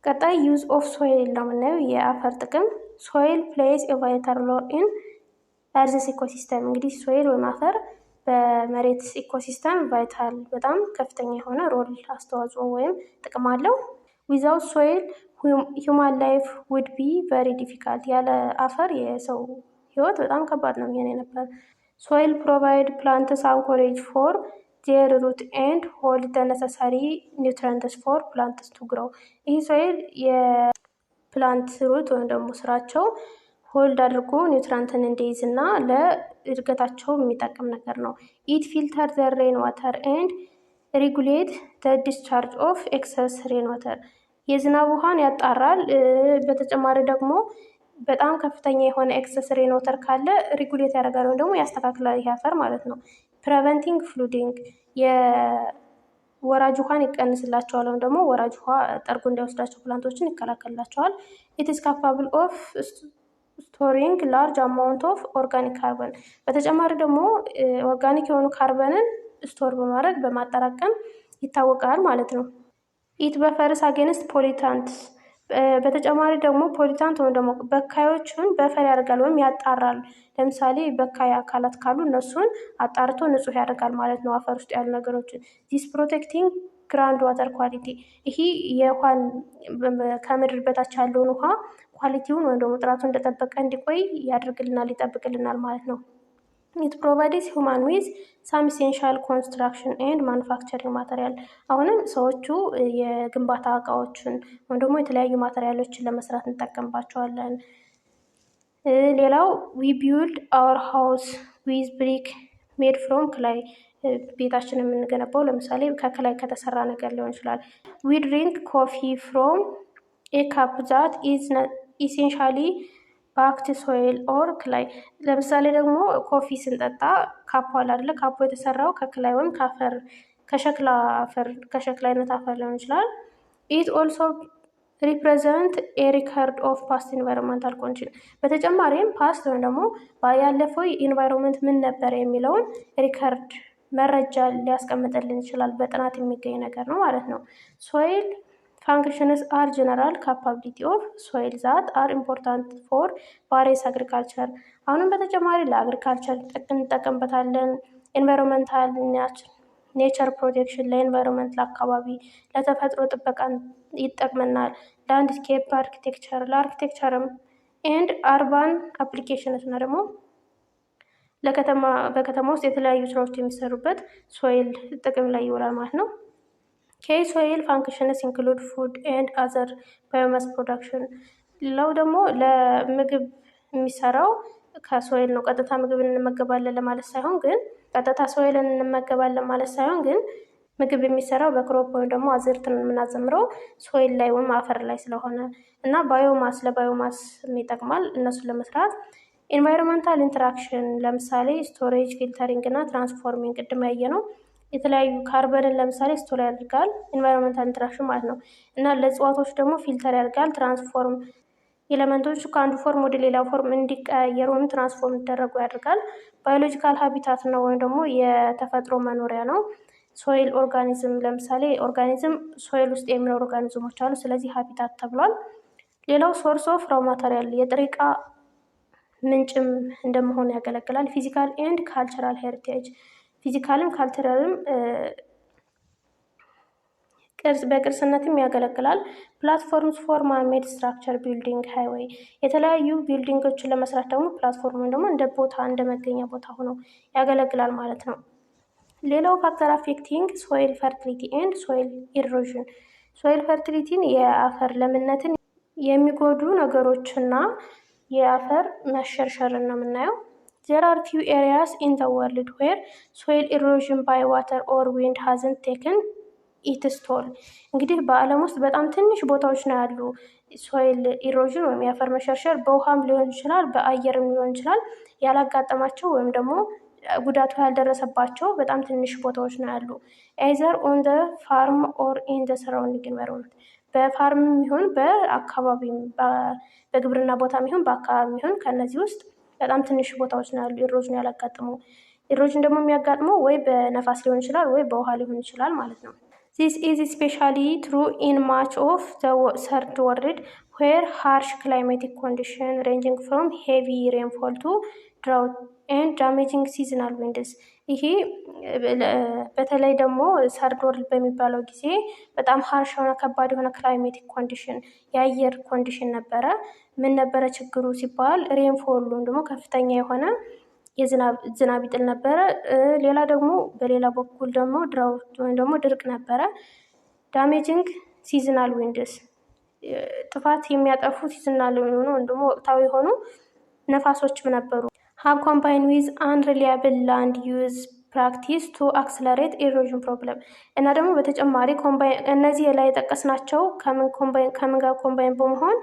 ቀጣይ ዩዝ ኦፍ ሶይል ነው የምናየው። የአፈር ጥቅም ሶይል ፕሌይስ ኤ ቫይታል ሮል ኢን ኤርዝስ ኢኮሲስተም። እንግዲህ ሶይል ወይም አፈር በመሬት ኢኮሲስተም ቫይታል በጣም ከፍተኛ የሆነ ሮል አስተዋጽኦ ወይም ጥቅም አለው። ዊዛውት ሶይል ሁማን ላይፍ ውድ ቢ ቨሪ ዲፊካልት። ያለ አፈር የሰው ህይወት በጣም ከባድ ነው የሚሆን የነበር። ሶይል ፕሮቫይድ ፕላንትስ አንኮሬጅ ፎር ዜር ሩት ኤንድ ሆልድ ዘ ነሰሰሪ ኒውትረንትስ ፎር ፕላንትስ ቱ ግሮው። ይህ ሶይል የፕላንት ሩት ወይም ደግሞ ስራቸው ሆልድ አድርጎ ኒውትራንትን እንዲይዝ እና ለእድገታቸው የሚጠቅም ነገር ነው። ኢት ፊልተር ዘ ሬን ዋተር ኤንድ ሬጉሌት ዘ ዲስቻርጅ ኦፍ ኤክሰስ ሬን ዋተር። የዝናብ ውሃን ያጣራል። በተጨማሪ ደግሞ በጣም ከፍተኛ የሆነ ኤክሰስ ሬን ዋተር ካለ ሬጉሌት ያደርጋል ወይም ደግሞ ያስተካክላል ይህ አፈር ማለት ነው። ፕሬቨንቲንግ ፍሉዲንግ የወራጅ ውሃን ይቀንስላቸዋል ወይም ደግሞ ወራጅ ውሃ ጠርጎ እንዳይወስዳቸው ፕላንቶችን ይከላከልላቸዋል። ኢት ኢዝ ካፓብል ኦፍ ስቶሪንግ ላርጅ አማውንት ኦፍ ኦርጋኒክ ካርበን። በተጨማሪ ደግሞ ኦርጋኒክ የሆኑ ካርበንን ስቶር በማድረግ በማጠራቀም ይታወቃል ማለት ነው። ኢት በፈርስ አጌንስት ፖሊታንትስ። በተጨማሪ ደግሞ ፖሊታንት ወይም ደግሞ በካዮችን በፈር ያደርጋል ወይም ያጣራል። ለምሳሌ በካይ አካላት ካሉ እነሱን አጣርቶ ንጹህ ያደርጋል ማለት ነው አፈር ውስጥ ያሉ ነገሮችን። ዚስ ፕሮቴክቲንግ ግራውንድ ዋተር ኳሊቲ። ይሄ የውሃን ከምድር በታች ያለውን ውሃ ኳሊቲውን ወይም ደግሞ ጥራቱን እንደጠበቀ እንዲቆይ ያደርግልናል፣ ይጠብቅልናል ማለት ነው። ኢት ፕሮቫይድስ ሁማን ዊዝ ሳም ኢሴንሻል ኮንስትራክሽን ኤንድ ማኑፋክቸሪንግ ማተሪያል። አሁንም ሰዎቹ የግንባታ እቃዎችን ወይም ደግሞ የተለያዩ ማተሪያሎችን ለመስራት እንጠቀምባቸዋለን። ሌላው ዊ ቢውልድ አወር ሃውስ ዊዝ ብሪክ ሜድ ፍሮም ክላይ። ቤታችን የምንገነባው ለምሳሌ ከክላይ ከተሰራ ነገር ሊሆን ይችላል። ዊ ድሪንክ ኮፊ ፍሮም ኤ ካፕ ዛት ኢዝ ኢሴንሻሊ ባክት ሶይል ኦር ክላይ። ለምሳሌ ደግሞ ኮፊ ስንጠጣ ካፖ አለ አይደለ? ካፖ የተሰራው ከክላይ ወይም ከአፈር ከሸክላ አይነት አፈር ሊሆን ይችላል። ኢት ኦልሶ ሪፕሬዘንት ኤ ሪከርድ ኦፍ ፓስት ኢንቫይሮንመንታል ኮንዲሽን። በተጨማሪም ፓስት ወይም ደግሞ ያለፈው ኢንቫይሮንመንት ምን ነበረ የሚለውን ሪከርድ መረጃ ሊያስቀምጥልን ይችላል። በጥናት የሚገኝ ነገር ነው ማለት ነው። ሶይል ፋንክሽንስ አር ጀነራል ካፓቢሊቲ ኦፍ ሶይል ዛት አር ኢምፖርታንት ፎር ቫሪየስ አግሪካልቸር። አሁንም በተጨማሪ ለአግሪካልቸር እንጠቀምበታለን። ኤንቫይሮንመንታል ኔቸር ፕሮቴክሽን፣ ለኤንቫይሮንመንት ለአካባቢ ለተፈጥሮ ጥበቃ ይጠቅመናል። ላንድስኬፕ አርኪቴክቸር ለአርኪቴክቸርም ኤንድ አርባን አፕሊኬሽንስ እና ደግሞ በከተማ ውስጥ የተለያዩ ስራዎች የሚሰሩበት ሶይል ጥቅም ላይ ይውላል ማለት ነው። ኬ ሶይል ፋንክሽንስ ኢንክሉድ ፉድ ኤንድ አዘር ባዮማስ ፕሮዳክሽን። ሌላው ደግሞ ለምግብ የሚሰራው ከሶይል ነው። ቀጥታ ምግብ እንመገባለን ለማለት ሳይሆን ግን ቀጥታ ሶይልን እንመገባለን ማለት ሳይሆን ግን ምግብ የሚሰራው በክሮፕ ወይም ደግሞ አዝርትን የምናዘምረው ሶይል ላይ ወይም አፈር ላይ ስለሆነ እና ባዮማስ ለባዮማስ ይጠቅማል እነሱን ለመስራት። ኤንቫይሮንመንታል ኢንተራክሽን ለምሳሌ ስቶሬጅ፣ ፊልተሪንግ እና ትራንስፎርሚንግ ቅድም ያየ ነው። የተለያዩ ካርበንን ለምሳሌ ስቶር ያደርጋል ኤንቫይሮንመንታል ኢንተራክሽን ማለት ነው። እና ለእጽዋቶች ደግሞ ፊልተር ያደርጋል ትራንስፎርም ኤሌመንቶቹ ከአንዱ ፎርም ወደ ሌላ ፎርም እንዲቀያየሩ ወይም ትራንስፎርም እንዲደረጉ ያደርጋል። ባዮሎጂካል ሀቢታት ነው ወይም ደግሞ የተፈጥሮ መኖሪያ ነው። ሶይል ኦርጋኒዝም ለምሳሌ ኦርጋኒዝም ሶይል ውስጥ የሚኖሩ ኦርጋኒዝሞች አሉ። ስለዚህ ሀቢታት ተብሏል። ሌላው ሶርስ ኦፍ ራው ማተሪያል የጥሬ ዕቃ ምንጭም እንደመሆኑ ያገለግላል። ፊዚካል ኤንድ ካልቸራል ሄሪቴጅ ፊዚካልም ካልቸራልም በቅርስነትም ያገለግላል። ፕላትፎርምስ ፎር ማን ሜድ ስትራክቸር ቢልዲንግ ሃይዌይ የተለያዩ ቢልዲንጎችን ለመስራት ደግሞ ፕላትፎርም ደግሞ እንደ ቦታ እንደ መገኛ ቦታ ሆኖ ያገለግላል ማለት ነው። ሌላው ፋክተር አፌክቲንግ ሶይል ፈርቲሊቲ ኤንድ ሶይል ኢሮዥን ሶይል ፈርቲሊቲን የአፈር ለምነትን የሚጎዱ ነገሮችና የአፈር መሸርሸርን ነው የምናየው። There are few areas in the world where soil erosion by water or wind hasn't taken its toll። እንግዲህ በዓለም ውስጥ በጣም ትንሽ ቦታዎች ነው ያሉ ሶይል ኢሮዥን ወይም የአፈር መሸርሸር በውሃም ሊሆን ይችላል በአየርም ሊሆን ይችላል ያላጋጠማቸው ወይም ደግሞ ጉዳቱ ያልደረሰባቸው በጣም ትንሽ ቦታዎች ነው ያሉ። ኤዘር ኦን ደ ፋርም ኦር ኢን ደ ሰራውንዲንግ ኢንቫይሮንመንት በፋርም ይሁን በአካባቢም በግብርና ቦታም ይሁን በአካባቢ ይሁን ከእነዚህ ውስጥ በጣም ትንሽ ቦታዎች ነው ያሉ ኢሮዥን ያላጋጥሙ። ኢሮዥን ደግሞ የሚያጋጥመው ወይ በነፋስ ሊሆን ይችላል ወይ በውሃ ሊሆን ይችላል ማለት ነው። This is especially true in much of the third world, where harsh climatic conditions ranging from heavy rainfall to drought and damaging seasonal winds ይሄ በተለይ ደግሞ ሰርድ ወርልድ በሚባለው ጊዜ በጣም ሀርሽ የሆነ ከባድ የሆነ ክላይሜቲክ ኮንዲሽን የአየር ኮንዲሽን ነበረ። ምን ነበረ ችግሩ ሲባል ሬንፎሉ ደግሞ ከፍተኛ የሆነ ዝናብ ይጥል ነበረ። ሌላ ደግሞ በሌላ በኩል ደግሞ ድራውት ወይም ደግሞ ድርቅ ነበረ። ዳሜጂንግ ሲዝናል ዊንድስ ጥፋት የሚያጠፉ ሲዝናል የሆኑ ወይም ደግሞ ወቅታዊ የሆኑ ነፋሶችም ነበሩ። ሀብ ኮምባይን ዊዝ አንሪሊያብል ላንድ ዩዝ ፕራክቲስ ቱ አክስለሬት ኢሮዥን ፕሮብለም እና ደግሞ በተጨማሪ እነዚህ ላይ የጠቀስናቸው ከምን ጋር ኮምባይን በመሆን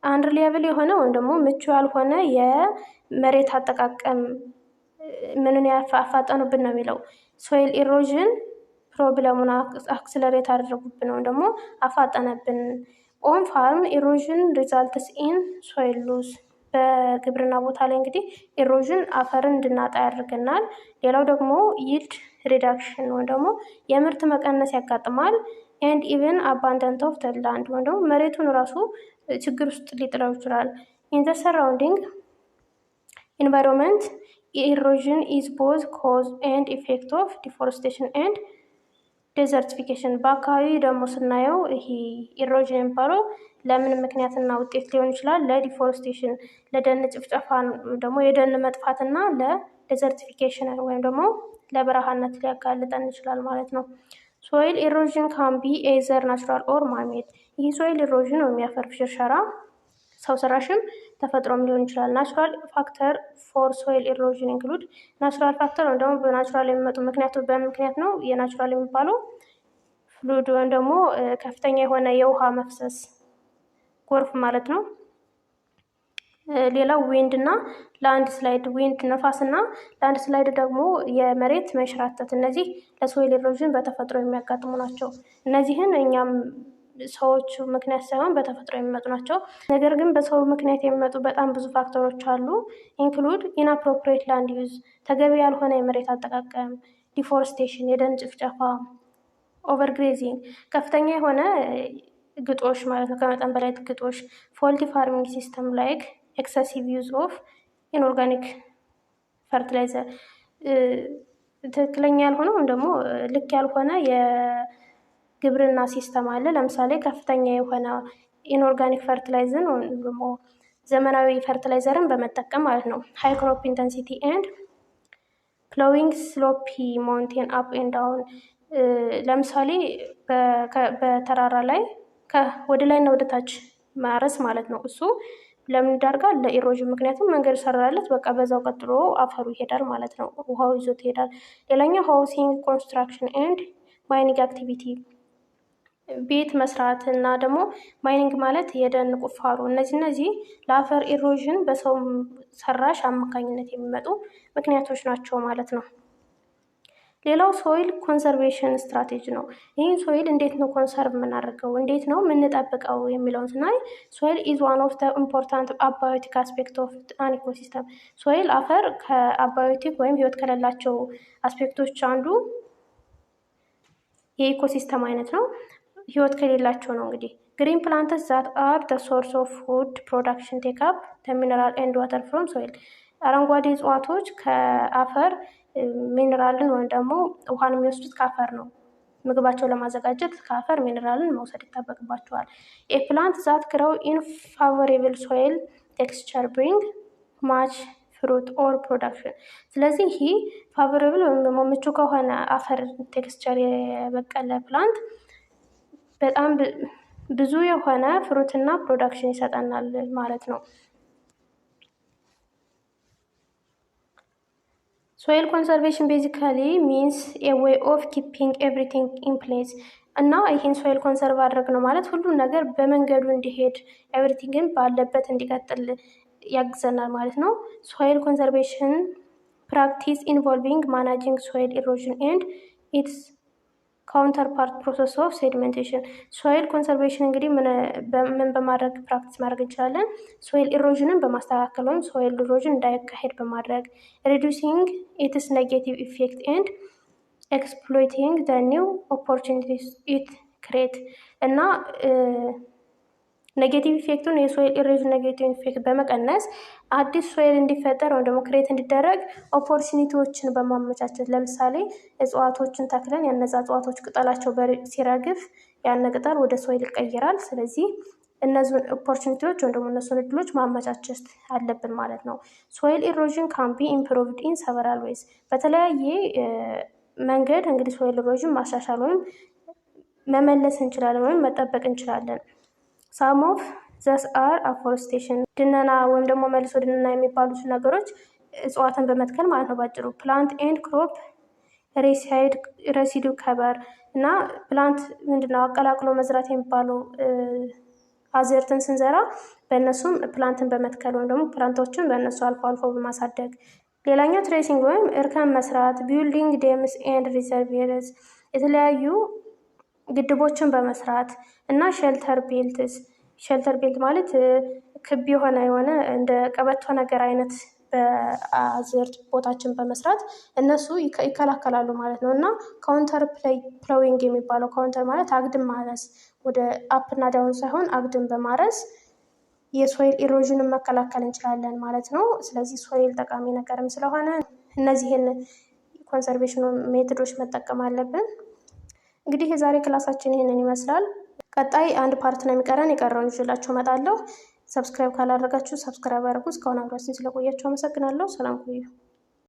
አንሪሊያብል የሆነ ወይም ደግሞ ምቹ ያልሆነ የመሬት አጠቃቀም ምንን ያፋጠኑብን ነው የሚለው ሶይል ኢሮዥን ፕሮብለሙን አክስለሬት አደረጉብን ወይም ደግሞ አፋጠነብን። ኦን ፋርም ኢሮዥን ሪዛልትስ ኢን ሶይል ሉዝ በግብርና ቦታ ላይ እንግዲህ ኢሮዥን አፈርን እንድናጣ ያደርገናል። ሌላው ደግሞ ይልድ ሪዳክሽን ወይም ደግሞ የምርት መቀነስ ያጋጥማል። ኤንድ ኢቨን አባንደንት ኦፍ ላንድ ወይም ደግሞ መሬቱን ራሱ ችግር ውስጥ ሊጥለው ይችላል። ኢን ዘ ሰራውንዲንግ ኢንቫይሮንመንት ኢሮዥን ኢዝ ቦዝ ኮዝ ኤንድ ኢፌክት ኦፍ ዲፎረስቴሽን ኤንድ ዴዘርቲፊኬሽን በአካባቢ ደግሞ ስናየው ይሄ ኢሮዥን የሚባለው ለምን ምክንያትና ውጤት ሊሆን ይችላል? ለዲፎረስቴሽን ለደን ጭፍጨፋ ደግሞ የደን መጥፋትና ለዴዘርቲፊኬሽን ወይም ደግሞ ለበረሃነት ሊያጋልጠን ይችላል ማለት ነው። ሶይል ኢሮዥን ካን ቢ ኤዘር ናቹራል ኦር ማንሜድ ይህ ሶይል ኢሮዥን ወይም የአፈር ሽርሸራ ሰው ሰራሽም ተፈጥሮም ሊሆን ይችላል። ናቹራል ፋክተር ፎር ሶይል ኢሮዥን ኢንክሉድ ናቹራል ፋክተር ወይም ደግሞ በናቹራል የሚመጡ ምክንያቶች በምክንያት ነው የናቹራል የሚባለው ፍሉድ ወይም ደግሞ ከፍተኛ የሆነ የውሃ መፍሰስ ጎርፍ ማለት ነው። ሌላው ዊንድ እና ላንድ ስላይድ ዊንድ ነፋስ እና ላንድ ስላይድ ደግሞ የመሬት መንሸራተት እነዚህ ለሶይል ኢሮዥን በተፈጥሮ የሚያጋጥሙ ናቸው። እነዚህን እኛም ሰዎቹ ምክንያት ሳይሆን በተፈጥሮ የሚመጡ ናቸው። ነገር ግን በሰው ምክንያት የሚመጡ በጣም ብዙ ፋክተሮች አሉ። ኢንክሉድ ኢንአፕሮፕሪየት ላንድ ዩዝ ተገቢ ያልሆነ የመሬት አጠቃቀም፣ ዲፎረስቴሽን የደን ጭፍጨፋ፣ ኦቨርግሬዚንግ ከፍተኛ የሆነ ግጦሽ ማለት ነው፣ ከመጠን በላይ ግጦሽ፣ ፎልቲ ፋርሚንግ ሲስተም ላይክ ኤክሰሲቭ ዩዝ ኦፍ ኢንኦርጋኒክ ፈርቲላይዘር ትክክለኛ ያልሆነ ወይም ደግሞ ልክ ያልሆነ የግብርና ሲስተም አለ። ለምሳሌ ከፍተኛ የሆነ ኢንኦርጋኒክ ፈርቲላይዘርን ወይም ደግሞ ዘመናዊ ፈርቲላይዘርን በመጠቀም ማለት ነው። ሃይ ክሮፕ ኢንተንሲቲ ኤንድ ፕሎዊንግ ስሎፒ ማውንቴን አፕ ኤንድ ዳውን ለምሳሌ በተራራ ላይ ወደ ላይና ወደ ታች ማረስ ማለት ነው። እሱ ለምን ይዳርጋል? ለኢሮዥን። ምክንያቱም መንገድ ሰራለት በቃ በዛው ቀጥሎ አፈሩ ይሄዳል ማለት ነው፣ ውሃው ይዞት ይሄዳል። ሌላኛው ሃውሲንግ ኮንስትራክሽን ኤንድ ማይኒንግ አክቲቪቲ ቤት መስራት እና ደግሞ ማይኒንግ ማለት የደን ቁፋሮ እነዚህ ለአፈር ኢሮዥን በሰው ሰራሽ አማካኝነት የሚመጡ ምክንያቶች ናቸው ማለት ነው። ሌላው ሶይል ኮንሰርቬሽን ስትራቴጂ ነው። ይህን ሶይል እንዴት ነው ኮንሰርቭ የምናደርገው እንዴት ነው የምንጠብቀው የሚለውን ስናይ ሶይል ኢዝ ዋን ኦፍ ኢምፖርታንት አባዮቲክ አስፔክት ኦፍ አን ኢኮሲስተም። ሶይል አፈር ከአባዮቲክ ወይም ህይወት ከሌላቸው አስፔክቶች አንዱ የኢኮሲስተም አይነት ነው። ህይወት ከሌላቸው ነው እንግዲህ ግሪን ፕላንትስ ዛት አር ደ ሶርስ ኦፍ ፉድ ፕሮዳክሽን ቴክ አፕ ደ ሚነራል ኤንድ ዋተር ፍሮም ሶይል። አረንጓዴ እጽዋቶች ከአፈር ሚኔራልን ወይም ደግሞ ውሃን የሚወስዱት ከአፈር ነው። ምግባቸው ለማዘጋጀት ከአፈር ሚኔራልን መውሰድ ይጠበቅባቸዋል። ኤፕላንት ዛት ግሮው ኢን ፋቮሬብል ሶይል ቴክስቸር ብሪንግ ማች ፍሩት ኦር ፕሮዳክሽን። ስለዚህ ይህ ፋቮሬብል ወይም ደግሞ ምቹ ከሆነ አፈር ቴክስቸር የበቀለ ፕላንት በጣም ብዙ የሆነ ፍሩትና ፕሮዳክሽን ይሰጠናል ማለት ነው። ሶይል ኮንሰርቬሽን ቤዚካሊ ሚንስ ኤ ዌይ ኦፍ ኪፒንግ ኤቭሪቲንግ ኢን ፕሌስ እና ይህን ሶይል ኮንሰርቭ አድረግ ነው ማለት ሁሉም ነገር በመንገዱ እንዲሄድ ኤቭሪቲንግን ባለበት እንዲቀጥል ያግዘናል ማለት ነው። ሶይል ኮንሰርቬሽን ፕራክቲስ ኢንቮልቪንግ ማናጂንግ ሶይል ኢሮዥን ኤንድ ኢትስ ካውንተር ፓርት ፕሮሰስ ኦፍ ሴዲሜንቴሽን። ሶይል ኮንሰርቬሽን እንግዲህ ምን በማድረግ ፕራክቲስ ማድረግ እንችላለን? ሶይል ኢሮዥንን በማስተካከል ወይም ሶይል ኢሮዥን እንዳይካሄድ በማድረግ ሪዱሲንግ ኢትስ ኔጌቲቭ ኢፌክት ኤንድ ኤክስፕሎይቲንግ ዘ ኒው ኦፖርቹኒቲስ ኢት ክሬት እና ኔጌቲቭ ኢፌክቱን የሶይል ኢሮዥን ኔጌቲቭ ኢፌክት በመቀነስ አዲስ ሶይል እንዲፈጠር ወይም ደግሞ ክሬት እንዲደረግ ኦፖርቹኒቲዎችን በማመቻቸት ለምሳሌ እጽዋቶችን ተክለን የነዛ እጽዋቶች ቅጠላቸው ሲረግፍ ያን ቅጠል ወደ ሶይል ይቀይራል። ስለዚህ እነዚህን ኦፖርቹኒቲዎች ወይም ደግሞ እነሱን እድሎች ማመቻቸት አለብን ማለት ነው። ሶይል ኢሮዥን ካን ቢ ኢምፕሩቭድ ኢን ሰቨራል ዌይስ በተለያየ መንገድ እንግዲህ ሶይል ኢሮዥን ማሻሻል ወይም መመለስ እንችላለን ወይም መጠበቅ እንችላለን። ሳም ኦፍ ዘስ አር አፎረስቴሽን ድነና ወይም ደግሞ መልሶ ድነና የሚባሉት ነገሮች እጽዋትን በመትከል ማለት ነው ባጭሩ። ፕላንት ኤንድ ክሮፕ ሬሲዱ ከበር እና ፕላንት ምንድነው አቀላቅሎ መዝራት የሚባለው አዝርትን ስንዘራ በእነሱም ፕላንትን በመትከል ወይም ደግሞ ፕላንቶችን በእነሱ አልፎ አልፎ በማሳደግ። ሌላኛው ትሬሲንግ ወይም እርከን መስራት፣ ቢልዲንግ ዴምስ ኤንድ ሪዘርቬርስ የተለያዩ ግድቦችን በመስራት እና ሼልተር ቤልትስ ሼልተር ቤልት ማለት ክብ የሆነ እንደ ቀበቶ ነገር አይነት በአዝርት ቦታችን በመስራት እነሱ ይከላከላሉ ማለት ነው። እና ካውንተር ፕሎዊንግ የሚባለው ካውንተር ማለት አግድም ማረስ ወደ አፕ እና ዳውን ሳይሆን አግድም በማረስ የሶይል ኢሮዥንን መከላከል እንችላለን ማለት ነው። ስለዚህ ሶይል ጠቃሚ ነገርም ስለሆነ እነዚህን ኮንሰርቬሽን ሜቶዶች መጠቀም አለብን። እንግዲህ የዛሬ ክላሳችን ይህንን ይመስላል። ቀጣይ አንድ ፓርት ነው የሚቀረን። የቀረውን ይዤላችሁ እመጣለሁ። ሰብስክራይብ ካላደረጋችሁ ሰብስክራይብ አድርጉ። እስካሁን አብራችን ስለቆያችሁ አመሰግናለሁ። ሰላም ቆዩ።